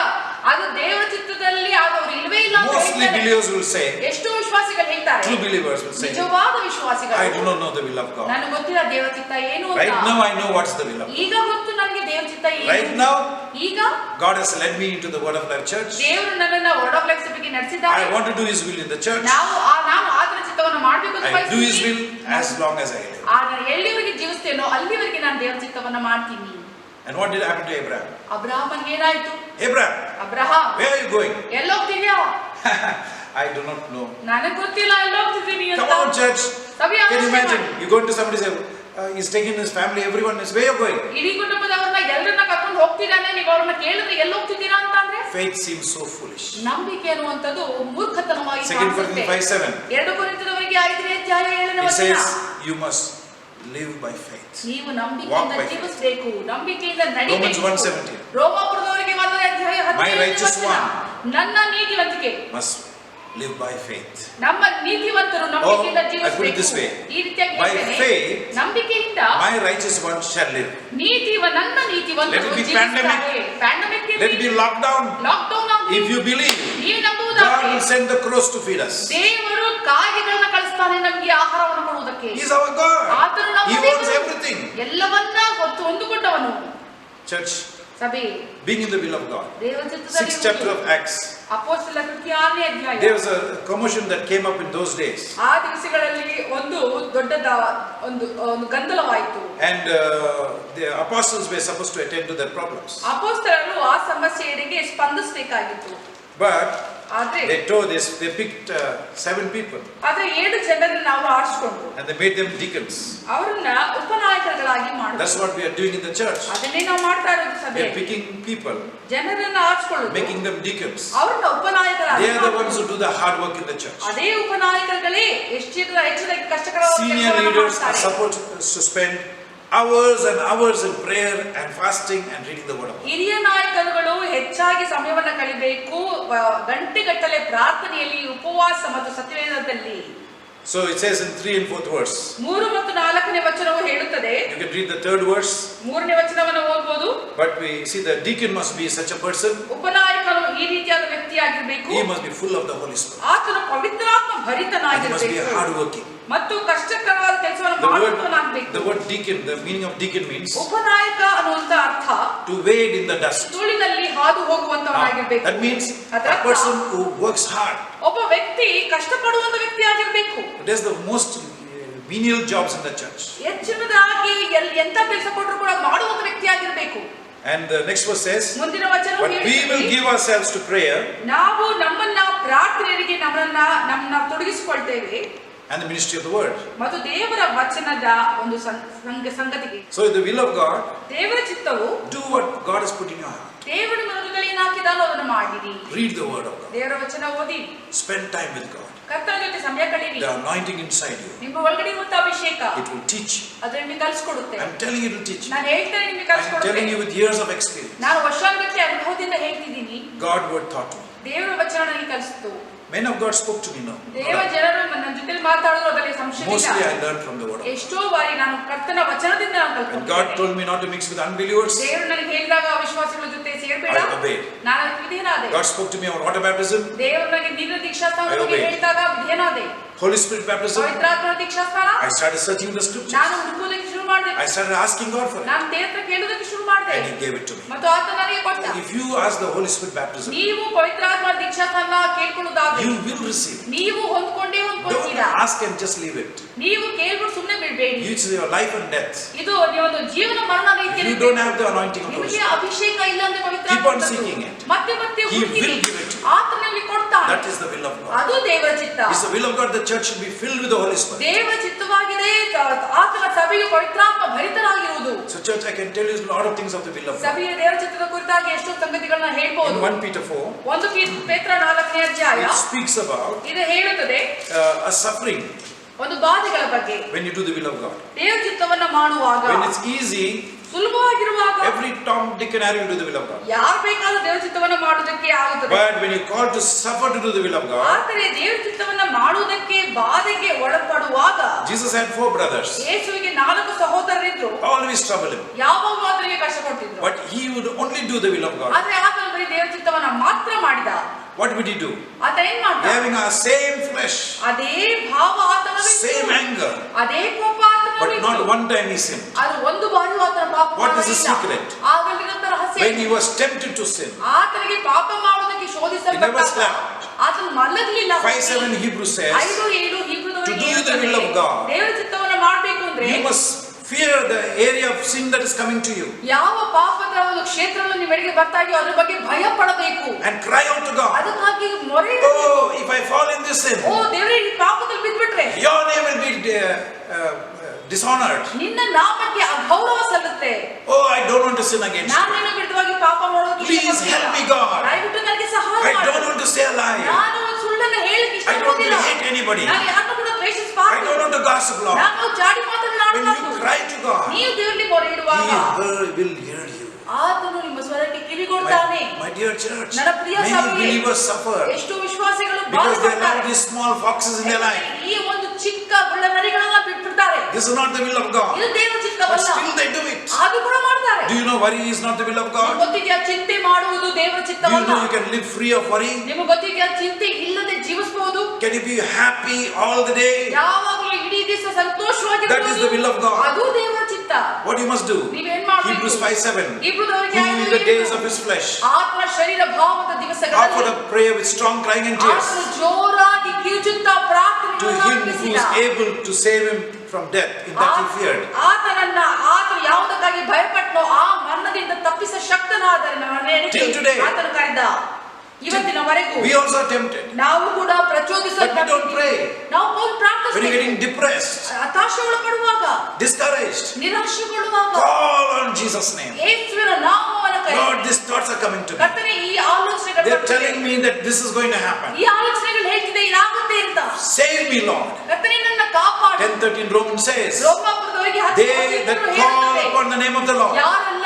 ಅದು ದೇವರ ಚಿತ್ತದಲ್ಲಿ ಆದವರು ಇಲ್ವೇ ಇಲ್ಲ ಅಂತ Mostly ಹೇಳ್ತಾರೆ. believers will say, ಎಷ್ಟು ವಿಶ್ವಾಸಿಗಳು ಹೇಳ್ತಾರೆ, true believers will say, ನಿಜವಾದ ವಿಶ್ವಾಸಿಗಳು, I do not know the will of God. ನನಗೆ ಗೊತ್ತಿಲ್ಲ ದೇವರ ಚಿತ್ತ ಏನು ಅಂತ. Right now I know what's the will of God. ಈಗ ಗೊತ್ತು ನನಗೆ ದೇವರ ಚಿತ್ತ ಏನು. Right now ಈಗ God has led me into the Word of Life Church. ದೇವರು ನನ್ನನ್ನು ವರ್ಡ್ ಆಫ್ ಲೈಫ್ ಸಭೆಗೆ ನಡೆಸಿದ್ದಾರೆ. I want to do His will in the church. ನಾನು ಆತನ ಚಿತ್ತವನ್ನು ಮಾಡಬೇಕು ಅಂತ I do His will as long as I live. ನಾನು ಎಲ್ಲಿವರೆಗೆ ಜೀವಿಸ್ತೇನೋ ಅಲ್ಲಿವರೆಗೆ ನಾನು ದೇವರ ಚಿತ್ತವನ್ನು ಮಾಡ್ತೀನಿ. And what did happen to Abraham? ಅಬ್ರಹಾಮನಿಗೆ ಏನಾಯ್ತು? Abraham, where are you going? ಎಲ್ಲೋಗ್ತಿದ್ಯಾ? I do not know. ನನಗೆ ಗೊತ್ತಿಲ್ಲ ಎಲ್ಲೋಗ್ತಿದ್ದೀನಿ ಅಂತ. Come on, church. ಸಭೆ Can you ಆಲೋಚನೆ imagine? ಮಾಡಿ. You go into somebody's he's taking his family, everyone is, where are you going? ಇಡೀ ಕುಟುಂಬದವರನ್ನ ಎಲ್ಲರನ್ನ ಕರ್ಕೊಂಡು ಹೋಗ್ತಿದ್ದಾನೆ, ನೀವು ಅವ್ರನ್ನ ಕೇಳಿದ್ರೆ ಎಲ್ಲಿ ಹೋಗ್ತಿದ್ದೀರಾ ಅಂತ ಅಂದ್ರೆ Faith seems so foolish. ನಂಬಿಕೆ ಅನ್ನುವಂಥದ್ದು ಮೂರ್ಖತನವಾಗಿ 2 Corinthians 5:7. 2 ಕೊರಿಂಥದವರಿಗೆ 5ನೇ ಅಧ್ಯಾಯ 7ನೇ It ವಚನ. says you must live by faith. ನೀವು ನಂಬಿಕೆಯಿಂದ ಜೀವಿಸಬೇಕು, ನಂಬಿಕೆಯಿಂದ Romans ನಡಿಬೇಕು. 1:17. ರೋಮಾಪುರದವರಿಗೆ 1ನೇ ಅಧ್ಯಾಯ 15ನೇ My righteous ವಚನ. one ನನ್ನ ನೀತಿವಂತಿಕೆ must live by faith. ನಮ್ಮ ನೀತಿವಂತರು ನಂಬಿಕೆಯಿಂದ I put it this way. ಜೀವಿಸಬೇಕು. ಈ ರೀತಿಯಾಗಿ By ಹೇಳ್ತೇನೆ, faith, ನಂಬಿಕೆಯಿಂದ my righteous one shall live. ನನ್ನ ನೀತಿವಂತರು Let it be ಜೀವಿಸುತ್ತಾರೆ. Pandemic Let it be lockdown. Lockdown If you believe, ನೀವು God ನಂಬುವುದಾದರೆ will send the crows to feed us. ದೇವರು ಕಾಗೆಗಳನ್ನ ಕಳಿಸ್ತಾನೆ ನಮಗೆ ಆಹಾರವನ್ನು ಕೊಡುವುದಕ್ಕೆ. He is our God. ಆತನು ನಮ್ಮ He owns ದೇವರು. everything. ಎಲ್ಲವನ್ನ ಹೊಂದಿಕೊಂಡವನು. Church, ಸಭೆ being in the will of God. ದೇವರ ಚಿತ್ತದಲ್ಲಿ 6th chapter of Acts. ಅಪೊಸ್ತಲರ ಕೃತ್ಯ 6ನೇ ಅಧ್ಯಾಯ. There was a commotion that came up in those days. ಆ ದಿವಸಗಳಲ್ಲಿ ಒಂದು ದೊಡ್ಡದ ಒಂದು ಗೊಂದಲವಾಯಿತು. And the apostles were supposed to attend to their problems. ಅಪೊಸ್ತಲರು ಆ ಸಮಸ್ಯೆಗಳಿಗೆ ಸ್ಪಂದಿಸಬೇಕಾಗಿತ್ತು. But ಆದ್ರೆ they picked 7 people. ಆದ್ರೆ 7 ಜನರನ್ನು ಅವರು ಆರಿಸಿಕೊಂಡ್ರು. And they made them deacons. ಅವರನ್ನ ಉಪನಾಯಕರುಗಳಾಗಿ ಮಾಡಿದ್ರು. That's what we are doing in the church. ಅದನ್ನೇ ನಾವು ಮಾಡ್ತಾ ಇರೋದು We ಸಭೆ. are picking people, ಜನರನ್ನು ಆರಿಸಿಕೊಳ್ಳೋದು, making them deacons. ಅವರನ್ನ ಉಪನಾಯಕರಾಗಿ They are the ಮಾಡೋದು. ones who do the hard work in the church. ಅದೇ ಉಪನಾಯಕರುಗಳೇ ಹೆಚ್ಚಿನ ಕಷ್ಟಕರವಾದ Senior ಕೆಲಸವನ್ನು leaders are ಮಾಡ್ತಾರೆ. supposed to spend hours and hours in prayer and fasting and reading the word of God. ಹಿರಿಯ ನಾಯಕರುಗಳು ಹೆಚ್ಚಾಗಿ ಸಮಯವನ್ನು ಕಳಿಬೇಕು, ಗಂಟೆಗಟ್ಟಲೆ ಪ್ರಾರ್ಥನೆಯಲ್ಲಿ, ಉಪವಾಸ ಮತ್ತು ಸತ್ಯವೇದದಲ್ಲಿ. So it says in 3 and 4th verse. 3 ಮತ್ತು 4ನೇ ವಚನವು ಹೇಳುತ್ತದೆ. You can read the 3rd verse. 3ನೇ ವಚನವನ್ನು ಓದಬಹುದು. But we see the deacon must be such a person. ಉಪನಾಯಕನು ಈ ರೀತಿಯಾದ ವ್ಯಕ್ತಿಯಾಗಿರಬೇಕು. He must be full of the Holy Spirit. ಆತನು ಪವಿತ್ರಾತ್ಮ And he must be ಭರಿತನಾಗಿರಬೇಕು hard working. ಮತ್ತು ಕಷ್ಟಕರವಾದ ಕೆಲಸವನ್ನು ಮಾಡುವವನಾಗಬೇಕು. The word deacon, the meaning of deacon means ಉಪನಾಯಕ ಅನ್ನುವಂತ ಅರ್ಥ to wade in the dust. ಧೂಳಿನಲ್ಲಿ ಹಾದು ಹೋಗುವಂತವನಾಗಿರಬೇಕು. That means a person who works hard. ಒಬ್ಬ ವ್ಯಕ್ತಿ ಕಷ್ಟಪಡುವಂತ ವ್ಯಕ್ತಿ ಆಗಿರಬೇಕು. It is the most menial jobs in the church. ಹೆಚ್ಚಿನದಾಗಿ ಎಂತ ಕೆಲಸ ಕೊಟ್ಟರು ಕೂಡ ಮಾಡುವಂತ ವ್ಯಕ್ತಿ ಆಗಿರಬೇಕು. And the next verse says, ಮುಂದಿನ ವಚನ but we will give ourselves to prayer ನಾವು ನಮ್ಮನ್ನ ಪ್ರಾರ್ಥನೆಗೆ ನಮ್ಮನ್ನ ತೊಡಗಿಸಿಕೊಳ್ತೇವೆ and the ministry of the word. ಮತ್ತು ದೇವರ ವಚನದ ಒಂದು ಸಂಗತಿಗೆ. So in the will of God, ದೇವರ ಚಿತ್ತವು do what God has put in your heart. ದೇವರ ಹೃದಯದಲ್ಲಿ ಏನು ಹಾಕಿದಾನೋ ಅದನ್ನು ಮಾಡಿರಿ. Read the word of God. ದೇವರ ವಚನ ಓದಿ. Spend time with God. ಕರ್ತನ ಜೊತೆ ಸಮಯ ಕಳೆಯಿರಿ. The anointing inside you, ನಿಮ್ಮ ಒಳಗಡೆ ಇರುವಂತ ಅಭಿಷೇಕ it will teach you. ಅದು ನಿಮಗೆ ಕಲಿಸಿಕೊಡುತ್ತೆ. I'm telling you, it will teach you. ನಾನು ಹೇಳ್ತೇನೆ ನಿಮಗೆ I'm ಕಲಿಸಿಕೊಡುತ್ತೆ. telling you with years of experience. ನಾನು ವರ್ಷಾನುಗಟ್ಟಲೆ ಅನುಭವದಿಂದ ಹೇಳ್ತಿದ್ದೀನಿ. God word taught me. ದೇವರ ವಚನ ನನಗೆ ಕಲಿಸಿತು. Men of God spoke to me now. ದೇವ ಜನರು ನನ್ನ ಜೊತೆ ಮಾತಾಡೋದು ಅದರಲ್ಲಿ ಸಂಶಯ Mostly ಇಲ್ಲ. I learned from the word of God. ಎಷ್ಟೋ ಬಾರಿ ನಾನು ಕರ್ತನ ವಚನದಿಂದ ನಾನು When ಕಲಿತುಕೊಂಡೆ. God told me not to mix with unbelievers, ದೇವರು ನನಗೆ ಹೇಳಿದಾಗ ಅವಿಶ್ವಾಸಿಗಳ ಜೊತೆ ಸೇರಬೇಡ, I obeyed. ನಾನು ಅದಕ್ಕೆ ವಿಧೇಯನಾದೆ. God spoke to me about water baptism, ದೇವರು ನನಗೆ ನೀರಿನ ದೀಕ್ಷಾಸ್ನಾನದ I ಬಗ್ಗೆ obeyed. ಹೇಳಿದಾಗ ವಿಧೇಯನಾದೆ. Holy Spirit baptism. ಪವಿತ್ರಾತ್ಮನ ದೀಕ್ಷಾಸ್ನಾನ I started searching the scriptures. ನಾನು ಹುಡುಕುವುದಕ್ಕೆ ಶುರು ಮಾಡಿದೆ. I started asking God for it. ನಾನು ದೇವರ ಹತ್ರ ಕೇಳೋದಕ್ಕೆ ಶುರು ಮಾಡಿದೆ. And He gave it to me. ಮತ್ತು ಆತ ನನಗೆ ಕೊಟ್ಟ. If you ask the Holy Spirit baptism, ನೀವು ಪವಿತ್ರಾತ್ಮ ದೀಕ್ಷಾಸ್ನಾನ ಕೇಳಿಕೊಳ್ಳುವುದಾದರೆ you will receive. ನೀವು ಹೊಂದ್ಕೊಂಡೇ Don't ಹೊಂದ್ಕೊಳ್ತೀರಾ. ask and just leave it. ನೀವು ಕೇಳ್ಬಿಟ್ಟು ಸುಮ್ಮನೆ ಬಿಡಬೇಡಿ. It's your life and death. ಇದು ಒಂದು ಜೀವನ ಮರಣ ರೀತಿಯಲ್ಲಿ. You don't have the anointing of the Holy ನಿಮಗೆ Spirit. ಅಭಿಷೇಕ ಇಲ್ಲ ಅಂದ್ರೆ ಪವಿತ್ರ Keep on seeking it. ಮತ್ತೆ He will give it to you. ಆತ ನಿಮಗೆ ಕೊಡ್ತಾನೆ. That is the will of God. ಅದು ದೇವರ ಚಿತ್ತ. It's the will of God. The church should be filled with the Holy Spirit. ದೇವರ ಚಿತ್ತವಾಗಿದೆ ಆತನ ಸಭೆಯು ಪವಿತ್ರಾತ್ಮ ಭರಿತರಾಗಿರುವುದು. So church, I can tell you a lot of things of the will of God. ಸಭೆಯ ದೇವರ ಚಿತ್ತದ ಕುರಿತಾಗಿ ಎಷ್ಟೋ ಸಂಗತಿಗಳನ್ನ ಹೇಳ್ಬೋದು. In 1 Peter 4, 1 ಪೇತ್ರ 4ನೇ ಅಧ್ಯಾಯ it speaks about ಇದು ಹೇಳುತ್ತದೆ a suffering ಒಂದು ಬಾಧೆಗಳ ಬಗ್ಗೆ. when you do the will of God. ದೇವರ ಚಿತ್ತವನ್ನ ಮಾಡುವಾಗ When it's easy, ಸುಲಭವಾಗಿರುವಾಗ every Tom, Dick and Harry will do the will of God. ಯಾರು ಬೇಕಾದರೂ ದೇವರ ಚಿತ್ತವನ್ನ ಮಾಡುವುದಕ್ಕೆ ಆಗುತ್ತದೆ. But when you call to suffer to do the will of God, ಆದರೆ ದೇವರ ಚಿತ್ತವನ್ನ ಮಾಡುವುದಕ್ಕೆ ಬಾಧೆಗೆ ಒಳಪಡುವಾಗ Jesus had 4 brothers. ಯೇಸುವಿಗೆ 4 ಸಹೋದರರಿದ್ರು. Always trouble him. ಯಾವಾಗಲೂ ಆತನಿಗೆ ಕಷ್ಟ ಕೊಟ್ಟಿದ್ರು. But he would only do the will of God. ಆದರೆ ಆತನು ಬರೀ ದೇವರ ಚಿತ್ತವನ್ನ ಮಾತ್ರ ಮಾಡಿದ. What would he do? ಆತ ಏನ್ ಮಾಡ್ದ? Having our same flesh, ಅದೇ ಭಾವ ಆತನಲ್ಲಿತ್ತು. same anger, ಅದೇ ಕೋಪ ಆತನಲ್ಲಿತ್ತು. but not one time he sinned. ಅದು ಒಂದು ಬಾರಿಯೂ ಆತನ ಪಾಪ What is the ಮಾಡಲಿಲ್ಲ. secret? ಆಗಲಿರಂತ ರಹಸ್ಯ. When he was tempted to sin, ಆತನಿಗೆ ಪಾಪ ಮಾಡುವುದಕ್ಕೆ he never ಶೋಧಿಸಲ್ಪಟ್ಟಾಗ slept. ಆತನು ಮಲಗಲಿಲ್ಲ. 5:7 Hebrews says, 5:7 ಹೀಬ್ರೂದವರಿಗೆ to do the will of God, ದೇವರ ಚಿತ್ತವನ್ನ ಮಾಡಬೇಕು ಅಂದ್ರೆ you must fear the area of sin that is coming to you ಯಾವ ಪಾಪದ ಒಂದು ಕ್ಷೇತ್ರವನ್ನು ನಿಮಗೆ ಬರ್ತಾ ಇದೆಯೋ ಅದ್ರ ಬಗ್ಗೆ ಭಯ ಪಡಬೇಕು. and cry out to God. ಅದಕ್ಕಾಗಿ ಮೊರೆ Oh, if I fall in this sin, ಓ ದೇವರೇ ಈ ಪಾಪದಲ್ಲಿ ಬಿದ್ಬಿಟ್ರೆ your name will be dishonored. ನಿನ್ನ ನಾಮಕ್ಕೆ ಅಗೌರವ ಸಲ್ಲುತ್ತೆ. Oh, I don't want to sin against ನಾನು you. ನಿನ್ನ ವಿರುದ್ಧವಾಗಿ ಪಾಪ ಮಾಡೋದು Please help me, God. ದಯವಿಟ್ಟು ನನಗೆ ಸಹಾಯ I don't ಮಾಡು. want to say a lie. ನಾನು ಸುಳ್ಳನ್ನು ಹೇಳಕ್ಕೆ I don't want ಇಷ್ಟಪಡುವುದಿಲ್ಲ. to hate anybody. ನಾನು ಯಾರನ್ನೂ ಕೂಡ I ದ್ವೇಷಿಸಬಾರದು. don't want to gossip, Lord. ನಾನು ಜಾಡಿ When ಮಾತನಾಡಬಾರದು. you cry to God, ನೀವು ದೇವರಲ್ಲಿ ಮೊರೆ ಇಡುವಾಗ He will hear you. ಆತನು ನಿಮ್ಮ ಸ್ವರಕ್ಕೆ ಕಿವಿಗೊಡ್ತಾನೆ. My dear church, ನನ್ನ ಪ್ರಿಯ many ಸಭೆಯೇ, believers suffer ಎಷ್ಟೋ ವಿಶ್ವಾಸಿಗಳು because they allow ಬಾಧೆಪಡ್ತಾರೆ. these small foxes in their life. ಈ ಒಂದು ಚಿಕ್ಕ ಗುಳ್ಳನರಿಗಳನ್ನ ಬಿಟ್ಬಿಡ್ತಾರೆ. This is not the will of God. ಇದು ದೇವರ But ಚಿತ್ತವಲ್ಲ. still they do it. ಅದು ಕೂಡ ಮಾಡ್ತಾರೆ. Do you know worry is not the will of God? ನಿಮಗೆ ಗೊತ್ತಿದೆಯಾ ಚಿಂತೆ ಮಾಡುವುದು ದೇವರ Do you ಚಿತ್ತವಲ್ಲ? know you can live free of worry? ನಿಮಗೆ ಗೊತ್ತಿದೆಯಾ ಚಿಂತೆ ಇಲ್ಲದೆ ಜೀವಿಸಬಹುದು? Can you be happy all the day? ಯಾವಾಗಲೂ ಇಡೀ ದಿವಸ ಸಂತೋಷವಾಗಿರಬಹುದು. That is the will of God. ಅದು ದೇವರ ಚಿತ್ತ. What you must do? ನೀವೇನ್ ಮಾಡಬೇಕು? Hebrews 5:7. ಹೀಬ್ರೂದವರಿಗೆ Who in the days of his flesh ಆತ್ಮ ಶರೀರ ಭಾವದ offered ದಿವಸಗಳಲ್ಲಿ a prayer with strong crying and tears ಆತನು ಜೋರಾಗಿ ಕಿರುಚುತ್ತಾ to ಪ್ರಾರ್ಥನೆಯನ್ನು him who ಅರ್ಪಿಸಿದ. is able to save him from death, in that he feared. ಆತನು ಯಾವುದಕ್ಕಾಗಿ ಭಯಪಟ್ಟನೋ ಆ ಮರಣದಿಂದ ತಪ್ಪಿಸ ಶಕ್ತನಾದರೆ Till today. ಆತನು ಕರೆದ. ಇವತ್ತಿನವರೆಗೂ We also are tempted. ನಾವು ಕೂಡ But we don't ಪ್ರಚೋದಿಸಲ್ಪಟ್ಟಿದ್ದೀವಿ. pray. ನಾವು When you're ಪ್ರಾರ್ಥಿಸಬೇಕು. getting depressed, ಹತಾಶೆ ಒಳಪಡುವಾಗ, discouraged, ನಿರಾಶೆಗೊಳ್ಳುವಾಗ call on Jesus' name. ಯೇಸುವಿನ ನಾಮವನ್ನು ಕರೆ. Lord, these thoughts are coming to me. ಕರ್ತನೇ ಈ ಆಲೋಚನೆಗಳು They're ಬರ್ತಿದೆ. telling me that this is going to happen. ಈ ಆಲೋಚನೆಗಳು ಹೇಳ್ತಿದೆ ಇದಾಗುತ್ತೆ ಅಂತ. Save me, Lord. ಕರ್ತನೇ ನನ್ನ ಕಾಪಾಡು. 10:13 Romans says, ರೋಮಾಪುರದವರಿಗೆ they that call upon the name of the Lord, ಯಾರೆಲ್ಲ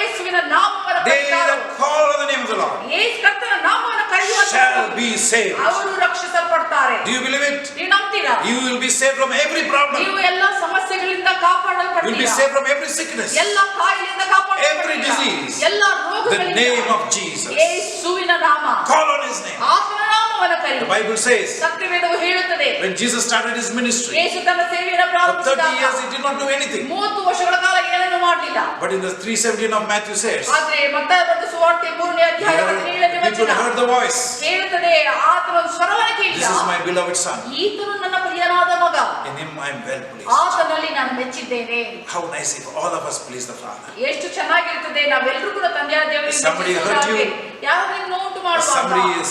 ಯೇಸುವಿನ ನಾಮವನ್ನು they ಕರೆಯುತ್ತಾರೋ, that call on the name of the Lord ಯೇಸು ಕರ್ತನ ನಾಮವನ್ನು ಕರೆಯುವವರು shall be saved. ಅವರು ರಕ್ಷಿಸಲ್ಪಡ್ತಾರೆ. Do you believe it? ನೀವು ನಂಬ್ತೀರಾ? You will be saved from every problem. ನೀವು ಎಲ್ಲ ಸಮಸ್ಯೆಗಳಿಂದ You will be ಕಾಪಾಡಲ್ಪಡ್ತೀರಾ. saved from every sickness. ಎಲ್ಲ ಕಾಯಿಲೆಯಿಂದ Every ಕಾಪಾಡಲ್ಪಡ್ತೀರಾ. disease. ಎಲ್ಲ The ರೋಗಗಳಿಂದ name of Jesus. ಯೇಸುವಿನ ನಾಮ. Call on his name. ಆತನ ನಾಮವನ್ನು ಕರೆ. The Bible says, ಸತ್ಯವೇದವು ಹೇಳುತ್ತದೆ, when Jesus started his ministry, ಯೇಸು ತನ್ನ ಸೇವೆಯನ್ನು for 30 ಪ್ರಾರಂಭಿಸಿದಾಗ years he did not do anything. 30 ವರ್ಷಗಳ ಕಾಲ ಏನನ್ನೂ ಮಾಡಲಿಲ್ಲ. But in the 3:17 of Matthew says, ಆದ್ರೆ ಮತ್ತಾಯ ಬರೆದ ಸುವಾರ್ತೆ 3ನೇ ಅಧ್ಯಾಯ 17ನೇ people ವಚನ heard the voice. ಹೇಳುತ್ತದೆ, ಆತನ ಒಂದು ಸ್ವರವನ್ನು This ಕೇಳಿದ. is my beloved son. ಈತನು ನನ್ನ ಪ್ರಿಯನಾದ ಮಗ, In him I am well pleased. ಆತನಲ್ಲಿ ನಾನು ಮೆಚ್ಚಿದ್ದೇನೆ. How nice if all of us please the Father. ಎಷ್ಟು ಚೆನ್ನಾಗಿರ್ತದೆ ನಾವೆಲ್ಲರೂ ಕೂಡ ತಂದೆಯ ದೇವರಿಗೆ Somebody hurt you. ಯಾರು ನಿನ್ನ ನೋವು If ಮಾಡುವಾಗ, somebody has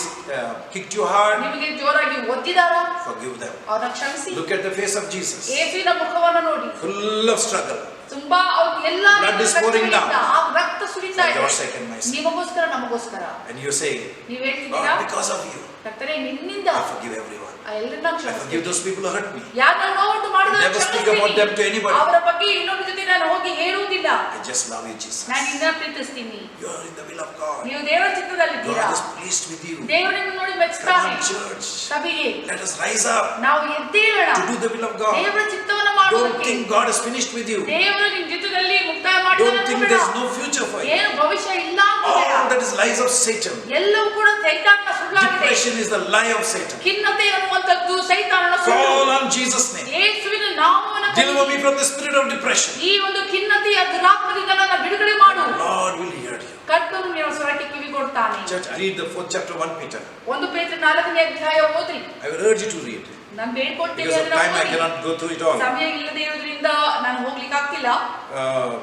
kicked you hard, ನಿಮಗೆ ಜೋರಾಗಿ ಒದ್ದಿದಾರೋ forgive them. ಅವರನ್ನ ಕ್ಷಮಿಸಿ. Look at the face of Jesus. ಯೇಸುವಿನ ಮುಖವನ್ನು ನೋಡಿ, Full of struggle. ತುಂಬಾ ಅವ್ರು ಎಲ್ಲ Blood is pouring down. ಆ ರಕ್ತ ಸುರಿತಾ For ಇದೆ. your sake and my sake. ನಿಮಗೋಸ್ಕರ ನಮಗೋಸ್ಕರ. And you say, ನೀವು ಹೇಳ್ತಿದ್ದೀರಾ, God, because of you, ಕರ್ತನೇ ನಿನ್ನಿಂದ I forgive everyone. ಎಲ್ಲರನ್ನ I forgive those people who hurt me. ಯಾರನ್ನ ನೋವುಂಟು ಮಾಡಿದ್ರು Never speak about them to anybody. ಅವರ ಬಗ್ಗೆ ಇನ್ನೊಬ್ಬರ ಜೊತೆ ನಾನು ಹೋಗಿ ಹೇಳುವುದಿಲ್ಲ. I just love you, Jesus. ನಾನು ನಿನ್ನ ಪ್ರೀತಿಸ್ತೀನಿ. You are in the will of God. ನೀವು ದೇವರ ಚಿತ್ತದಲ್ಲಿದ್ದೀರಾ. God is pleased with you. ದೇವರು ನಿಮ್ಮನ್ನು ನೋಡಿ Come ಮೆಚ್ಚುತ್ತಾನೆ. on, church. ಸಭೆಗೆ Let us rise up ನಾವು ಎದ್ದೇಳೋಣ. to do the will of God. ದೇವರ ಚಿತ್ತವನ್ನು Don't ಮಾಡುವುದಕ್ಕೆ. think God is finished with you. ದೇವರು ನಿಮ್ಮ ಜೀವಿತದಲ್ಲಿ ಮುಕ್ತಾಯ Don't think ಮಾಡಿದ್ದಾನೆ. there's no future for you. ಏನು ಭವಿಷ್ಯ ಇಲ್ಲ ಅಂತ All ಬೇಡ. that is lies of Satan. ಎಲ್ಲವೂ ಕೂಡ ಸೈತಾನನ ಸುಳ್ಳಾಗಿದೆ. Depression is the lie of Satan. ಖಿನ್ನತೆ ಅನ್ನುವಂಥದ್ದು ಸೈತಾನನ ಸುಳ್ಳು. Call on Jesus' name. ಯೇಸುವಿನ ನಾಮವನ್ನು Deliver me from the spirit of depression. ಈ ಒಂದು ಖಿನ್ನತೆಯ ದುರಾತ್ಮದಿಂದ ನನ್ನ ಬಿಡುಗಡೆ ಮಾಡು. Lord will hear you. ಕರ್ತನು ನಿನ್ನ ಸ್ವರಕ್ಕೆ ಕಿವಿ ಕೊಡ್ತಾನೆ. Church, read the 4th chapter 1 Peter. 1 ಪೇತ್ರ 4ನೇ ಅಧ್ಯಾಯ ಓದ್ರಿ. I will urge you to read. ನಾನು ಬೇಡ್ಕೊಳ್ತೇನೆ Because of ಅದನ್ನ time I ಓದಿ. cannot go through it all. ಸಮಯ ಇಲ್ಲದೆ ಇರೋದ್ರಿಂದ ನಾನು ಹೋಗ್ಲಿಕ್ಕೆ ಆಗ್ತಿಲ್ಲ.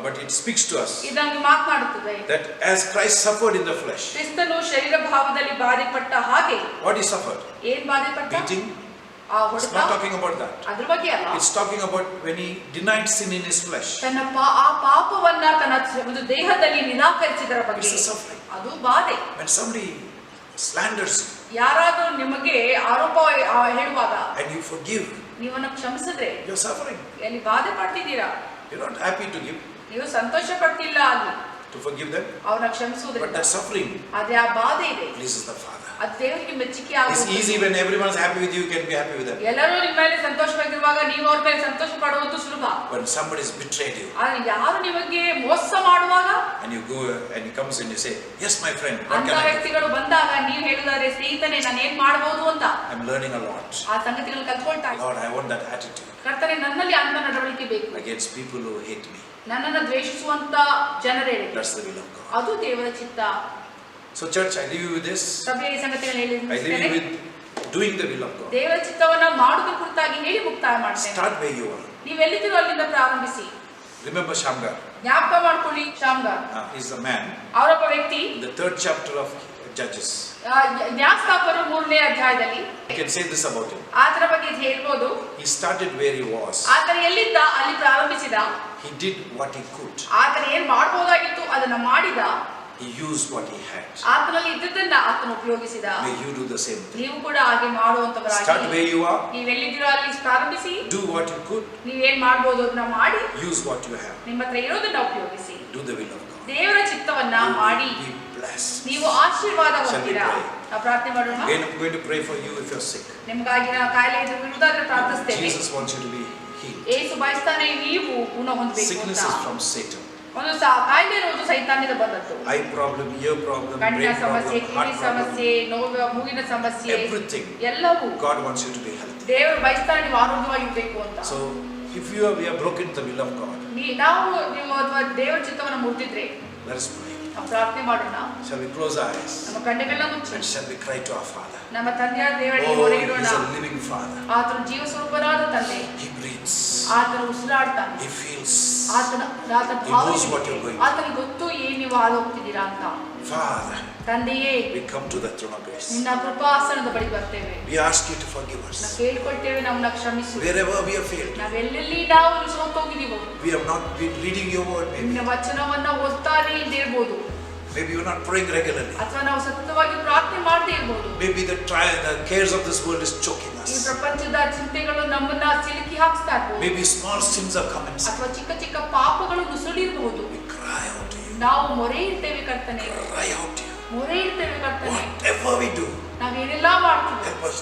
But it speaks to us ಇದು ನಮಗೆ ಮಾತನಾಡುತ್ತದೆ. that as Christ suffered in the flesh. ಕ್ರಿಸ್ತನು ಶರೀರ ಭಾವದಲ್ಲಿ ಬಾಧೆಪಟ್ಟ ಹಾಗೆ. What he suffered? ಏನ್ ಬಾಧೆಪಟ್ಟ? Beating. It's ಹೊಡೆತ. not talking about that. ಅದ್ರ ಬಗ್ಗೆ ಅಲ್ಲ. It's talking about when he denied sin in his flesh. ತನ್ನ ಆ ಪಾಪವನ್ನ ತನ್ನ ಒಂದು ದೇಹದಲ್ಲಿ ನಿರಾಕರಿಸಿದರ ಬಗ್ಗೆ. It's a suffering. ಅದು ಬಾಧೆ. When somebody slanders you ಯಾರಾದರೂ ನಿಮಗೆ ಆರೋಪ ಹೇಳುವಾಗ and you forgive, ನೀವನ್ನ ಕ್ಷಮಿಸಿದ್ರೆ you're suffering. ಎಲ್ಲಿ ಬಾಧೆ ಪಡ್ತಿದ್ದೀರಾ? You're not happy to give, ನೀವು ಸಂತೋಷ ಪಡ್ತಿಲ್ಲ ಅಲ್ಲಿ to forgive them, ಅವನ but ಕ್ಷಮಿಸುವುದರಿಂದ. that suffering ಅದೇ ಆ ಬಾಧೆ ಇದೆ. pleases the Father. ಅದು ದೇವರಿಗೆ ಮೆಚ್ಚುಗೆ It's ಆಗುವುದು. easy when everyone's happy with you, you can be happy with them. ಎಲ್ಲರೂ ನಿಮ್ಮ ಮೇಲೆ ಸಂತೋಷವಾಗಿರುವಾಗ ನೀವು ಅವ್ರ ಮೇಲೆ ಸಂತೋಷ ಪಡುವುದು ಸುಲಭ. When somebody's betrayed you ಆದ್ರೆ ಯಾರು ನಿಮಗೆ ಮೋಸ ಮಾಡುವಾಗ and you go and he comes and you say, yes my friend, what ಅಂತ can I do? ವ್ಯಕ್ತಿಗಳು ಬಂದಾಗ ನೀವು ಹೇಳಿದರೆ ಸ್ನೇಹಿತನೇ ನಾನು ಏನ್ ಮಾಡಬಹುದು ಅಂತ I'm learning a lot. ಆ ಸಂಗತಿಗಳನ್ನು ಕಲ್ತ್ಕೊಳ್ತಾ ಇದ್ದೀನಿ. Lord, I want that attitude ಕರ್ತನೆ ನನ್ನಲ್ಲಿ ಅಂತ ನಡವಳಿಕೆ ಬೇಕು. against people who hate me. ನನ್ನನ್ನು ದ್ವೇಷಿಸುವಂತ ಜನರೇಳಿ That's the will of God. ಅದು ದೇವರ ಚಿತ್ತ. So church, I leave you with this. ಸಭೆಯ ಈ ಸಂಗತಿಗಳನ್ನು ಹೇಳಿ I leave you with doing the will of God. ದೇವರ ಚಿತ್ತವನ್ನ ಮಾಡುವುದರ ಕುರಿತಾಗಿ ಹೇಳಿ ಮುಕ್ತಾಯ ಮಾಡ್ತೇನೆ. Start where you are. ನೀವೆಲ್ಲಿದ್ದೀರೋ ಅಲ್ಲಿಂದ ಪ್ರಾರಂಭಿಸಿ. Remember Shamgar. ಜ್ಞಾಪಕ ಮಾಡ್ಕೊಳ್ಳಿ ಶಾಮ್ಗಾರ್. He's the man ಅವರೊಬ್ಬ ವ್ಯಕ್ತಿ. in the 3rd chapter of Judges. ನ್ಯಾಯಾಧಿಪರು 3ನೇ ಅಧ್ಯಾಯದಲ್ಲಿ You can say this about him. ಆತನ ಬಗ್ಗೆ ಹೇಳ್ಬೋದು. He started where he was. ಆತನ ಎಲ್ಲಿದ್ದ ಅಲ್ಲಿ ಪ್ರಾರಂಭಿಸಿದ. He did what he could. ಆತನ ಏನ್ ಮಾಡಬಹುದಾಗಿತ್ತು ಅದನ್ನ ಮಾಡಿದ. He used what he had. ಆತನಲ್ಲಿ ಇದ್ದದ್ದನ್ನ ಆತನ ಉಪಯೋಗಿಸಿದ. May you do the same thing. ನೀವು ಕೂಡ ಹಾಗೆ ಮಾಡುವಂತವರಾಗಿ. Start where you are. ನೀವೆಲ್ಲಿದ್ದೀರೋ ಅಲ್ಲಿ ಪ್ರಾರಂಭಿಸಿ. Do what you could. ನೀವೇನ್ ಮಾಡಬಹುದು ಅದನ್ನ ಮಾಡಿ. Use what you have. ನಿಮ್ಮ ಹತ್ರ ಇರೋದನ್ನ ಉಪಯೋಗಿಸಿ. Do the will of God. ದೇವರ ಚಿತ್ತವನ್ನ ಮಾಡಿ. Be blessed. ನೀವು ಆಶೀರ್ವಾದ ಹೊಂದಿರಾ. ನಾವು ಪ್ರಾರ್ಥನೆ ಮಾಡೋಣ. Again, I'm going to pray for you if you're sick. ನಿಮಗಾಗಿ ನಾವು ಕಾಯಿಲೆ ಇರುವುದಾದ್ರೆ ಪ್ರಾರ್ಥಿಸ್ತೇವೆ. Jesus wants you to be healed. ಯೇಸು ಬಯಸ್ತಾನೆ ನೀವು ಗುಣ ಹೊಂದಬೇಕು ಅಂತ. Sickness is from Satan. ಒಂದು ಕಾಯಿಲೆ ಇರುವುದು ಸೈತಾನದಿಂದ ಬಂದದ್ದು. Eye problem, ear problem, ಕಣ್ಣಿನ brain ಸಮಸ್ಯೆ, problem, ಕಿವಿ heart ಸಮಸ್ಯೆ, problem. ನೋವು, ಮೂಗಿನ ಸಮಸ್ಯೆ, Everything. ಎಲ್ಲವೂ God wants you to be healthy. ದೇವರು ಬಯಸ್ತಾನೆ ನೀವು ಆರೋಗ್ಯವಾಗಿರ್ಬೇಕು ಅಂತ. So, if we are broken the will of God, ನೀವು ಅಥವಾ ದೇವರ ಚಿತ್ತವನ್ನು ಮುಟ್ಟಿದ್ರೆ let us pray. ನಾವು ಪ್ರಾರ್ಥನೆ ಮಾಡೋಣ. Shall we close our eyes? ನಮ್ಮ ಕಣ್ಣುಗಳನ್ನ ಮುಚ್ಚಿ And shall we cry to our Father? ನಮ್ಮ ತಂದೆಯಾದ ದೇವರಿಗೆ Oh, ಮೊರೆಯಿಡೋಣ. He is a living Father. ಆತನು ಜೀವ ಸ್ವರೂಪನಾದ ತಂದೆ. He breathes. ಆತನು ಉಸಿರಾಡ್ತಾನೆ. He feels. ಆತನ He knows what you're going through. ಆತನಿಗೆ ಗೊತ್ತು ಏನ್ ನೀವು ಹಾದು ಹೋಗ್ತಿದ್ದೀರಾ ಅಂತ. Father, ತಂದೆಯೇ we come to the throne of grace. ನಿನ್ನ ಕೃಪಾಸನದ ಬಳಿ ಬರ್ತೇವೆ. We ask you to forgive us. ನಾವು ಕೇಳ್ಕೊಳ್ತೇವೆ ನಮ್ಮನ್ನ ಕ್ಷಮಿಸು. Wherever we have failed, ನಾವೆಲ್ಲೆಲ್ಲಿ ನಾವು ಸೋತೋಗಿದೀವೋ, we have not been reading your word, maybe. ನಿನ್ನ ವಚನವನ್ನ ಓದ್ತಾನೆ ಇಲ್ಲದೆ ಇರ್ಬೋದು. Maybe you're not praying regularly. ಅಥವಾ ನಾವು ಸತತವಾಗಿ ಪ್ರಾರ್ಥನೆ ಮಾಡದೇ ಇರ್ಬೋದು. Maybe the cares of this world is choking ಈ us. ಪ್ರಪಂಚದ ಚಿಂತೆಗಳು ನಮ್ಮನ್ನ ಸಿಲುಕಿ ಹಾಕ್ತಾ ಇರ್ಬೋದು. Maybe small sins have come inside. ಅಥವಾ ಚಿಕ್ಕ ಚಿಕ್ಕ ಪಾಪಗಳು ನುಸುಳಿರಬಹುದು. We cry out to you. ನಾವು ಮೊರೆ ಇಡ್ತೇವೆ ಕರ್ತನೆ. Cry out to you. ಮೊರೆ ಇಡ್ತೇವೆ ಕರ್ತನೆ. Whatever we do, ನಾವೇನೆಲ್ಲ ಮಾಡ್ತೀವಿ, help us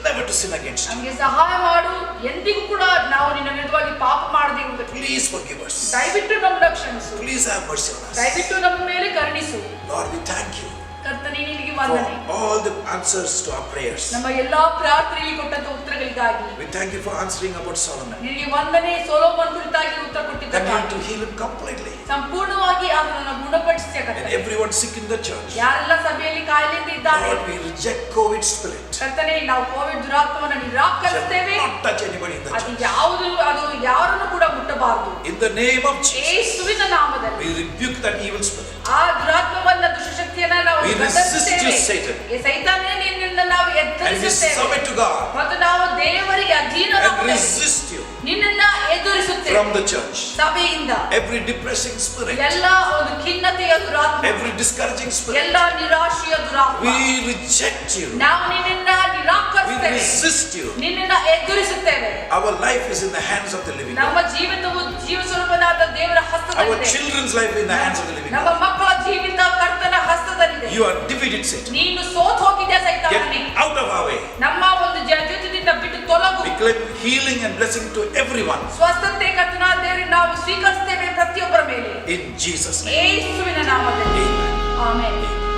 never to sin against you. ನಮಗೆ ಸಹಾಯ ಮಾಡು. ಎಂದಿಗೂ ಕೂಡ ನಾವು ನಿನ್ನ ವಿರುದ್ಧವಾಗಿ ಪಾಪ ಮಾಡದೇ ಇರುವುದಕ್ಕೆ Please forgive us. ದಯವಿಟ್ಟು ನಮ್ಮನ್ನ ಕ್ಷಮಿಸು. Please have mercy on us. ದಯವಿಟ್ಟು ನಮ್ಮ ಮೇಲೆ ಕರುಣಿಸು. Lord, we thank you ಕರ್ತನೆ ನಿನಗೆ for ವಂದನೆ. all the answers to our prayers. ನಮ್ಮ ಎಲ್ಲಾ ಪ್ರಾರ್ಥನೆಗೆ ಕೊಟ್ಟಂತ ಉತ್ತರಗಳಿಗಾಗಿ We thank you for answering about Solomon. ನಿನಗೆ ವಂದನೆ. ಸೊಲೊಮೋನ್ ಕುರಿತಾಗಿ ಉತ್ತರ Continue ಕೊಟ್ಟಿದ್ದಕ್ಕಾಗಿ to heal him completely. ಸಂಪೂರ್ಣವಾಗಿ ಅದನ್ನು ಗುಣಪಡಿಸಿದ And ಕರ್ತನೆ. everyone sick in the church. ಯಾರೆಲ್ಲ ಸಭೆಯಲ್ಲಿ ಕಾಯಿಲೆಯಿಂದ ಇದ್ದಾರೆ, Lord, we reject COVID spirit. ಕರ್ತನೆ ನಾವು Covid ದುರಾತ್ಮವನ್ನು ನಿರಾಕರಿಸುತ್ತೇವೆ. Shall not touch anybody in the ಅದು church. ಅದು ಯಾರನ್ನು ಕೂಡ ಮುಟ್ಟಬಾರದು. In the name of Jesus, ಯೇಸುವಿನ ನಾಮದಲ್ಲಿ we rebuke that evil spirit. ಆ ದುರಾತ್ಮವನ್ನ ದುಷ್ಟಶಕ್ತಿಯನ್ನ ನಾವು We resist you, ಗದರಿಸುತ್ತೇವೆ. Satan. ಈ ಸೈತಾನನೇ ನಿನ್ನಿಂದ ನಾವು And we ಎದುರಿಸುತ್ತೇವೆ submit to God ಮತ್ತು ನಾವು ದೇವರಿಗೆ and ಅಧೀನರಾಗುತ್ತೇವೆ. resist you ನಿನ್ನನ್ನ ಎದುರಿಸುತ್ತೇವೆ from the church. ಸಭೆಯಿಂದ. Every depressing spirit, ಎಲ್ಲ ಒಂದು ಖಿನ್ನತೆಯ ದುರಾತ್ಮ, every discouraging spirit, ಎಲ್ಲ ನಿರಾಶೆಯ ದುರಾತ್ಮ, we reject you. ನಾವು ನಿನ್ನನ್ನ We ನಿರಾಕರಿಸುತ್ತೇವೆ, resist you. ನಿನ್ನನ್ನ ಎದುರಿಸುತ್ತೇವೆ. Our life is in the hands of the living ನಮ್ಮ God. ಜೀವಿತವು ಜೀವ ಸ್ವರೂಪನಾದ ದೇವರ Our ಹಸ್ತದಲ್ಲಿದೆ. children's life in the hands of the living ನಮ್ಮ God. ಮಕ್ಕಳ ಜೀವಿತ ಕರ್ತನ ಹಸ್ತದಲ್ಲಿದೆ. You are defeated, Satan. ನೀನು ಸೋತು ಹೋಗಿದ್ದೆ ಸೈತಾನನೇ. Get out of our way. ನಮ್ಮ ಒಂದು ಜೀವಿತದಿಂದ ಬಿಟ್ಟು ತೊಲಗು. We claim healing and blessing to everyone. ಸ್ವಸ್ಥತೆ ಕರ್ತನಾದ ದೇವರಿಗೆ ನಾವು ಸ್ವೀಕರಿಸುತ್ತೇವೆ ಪ್ರತಿಯೊಬ್ಬರ ಮೇಲೆ. In Jesus' name. ಯೇಸುವಿನ ನಾಮದಲ್ಲಿ. Amen. ಆಮೆನ್.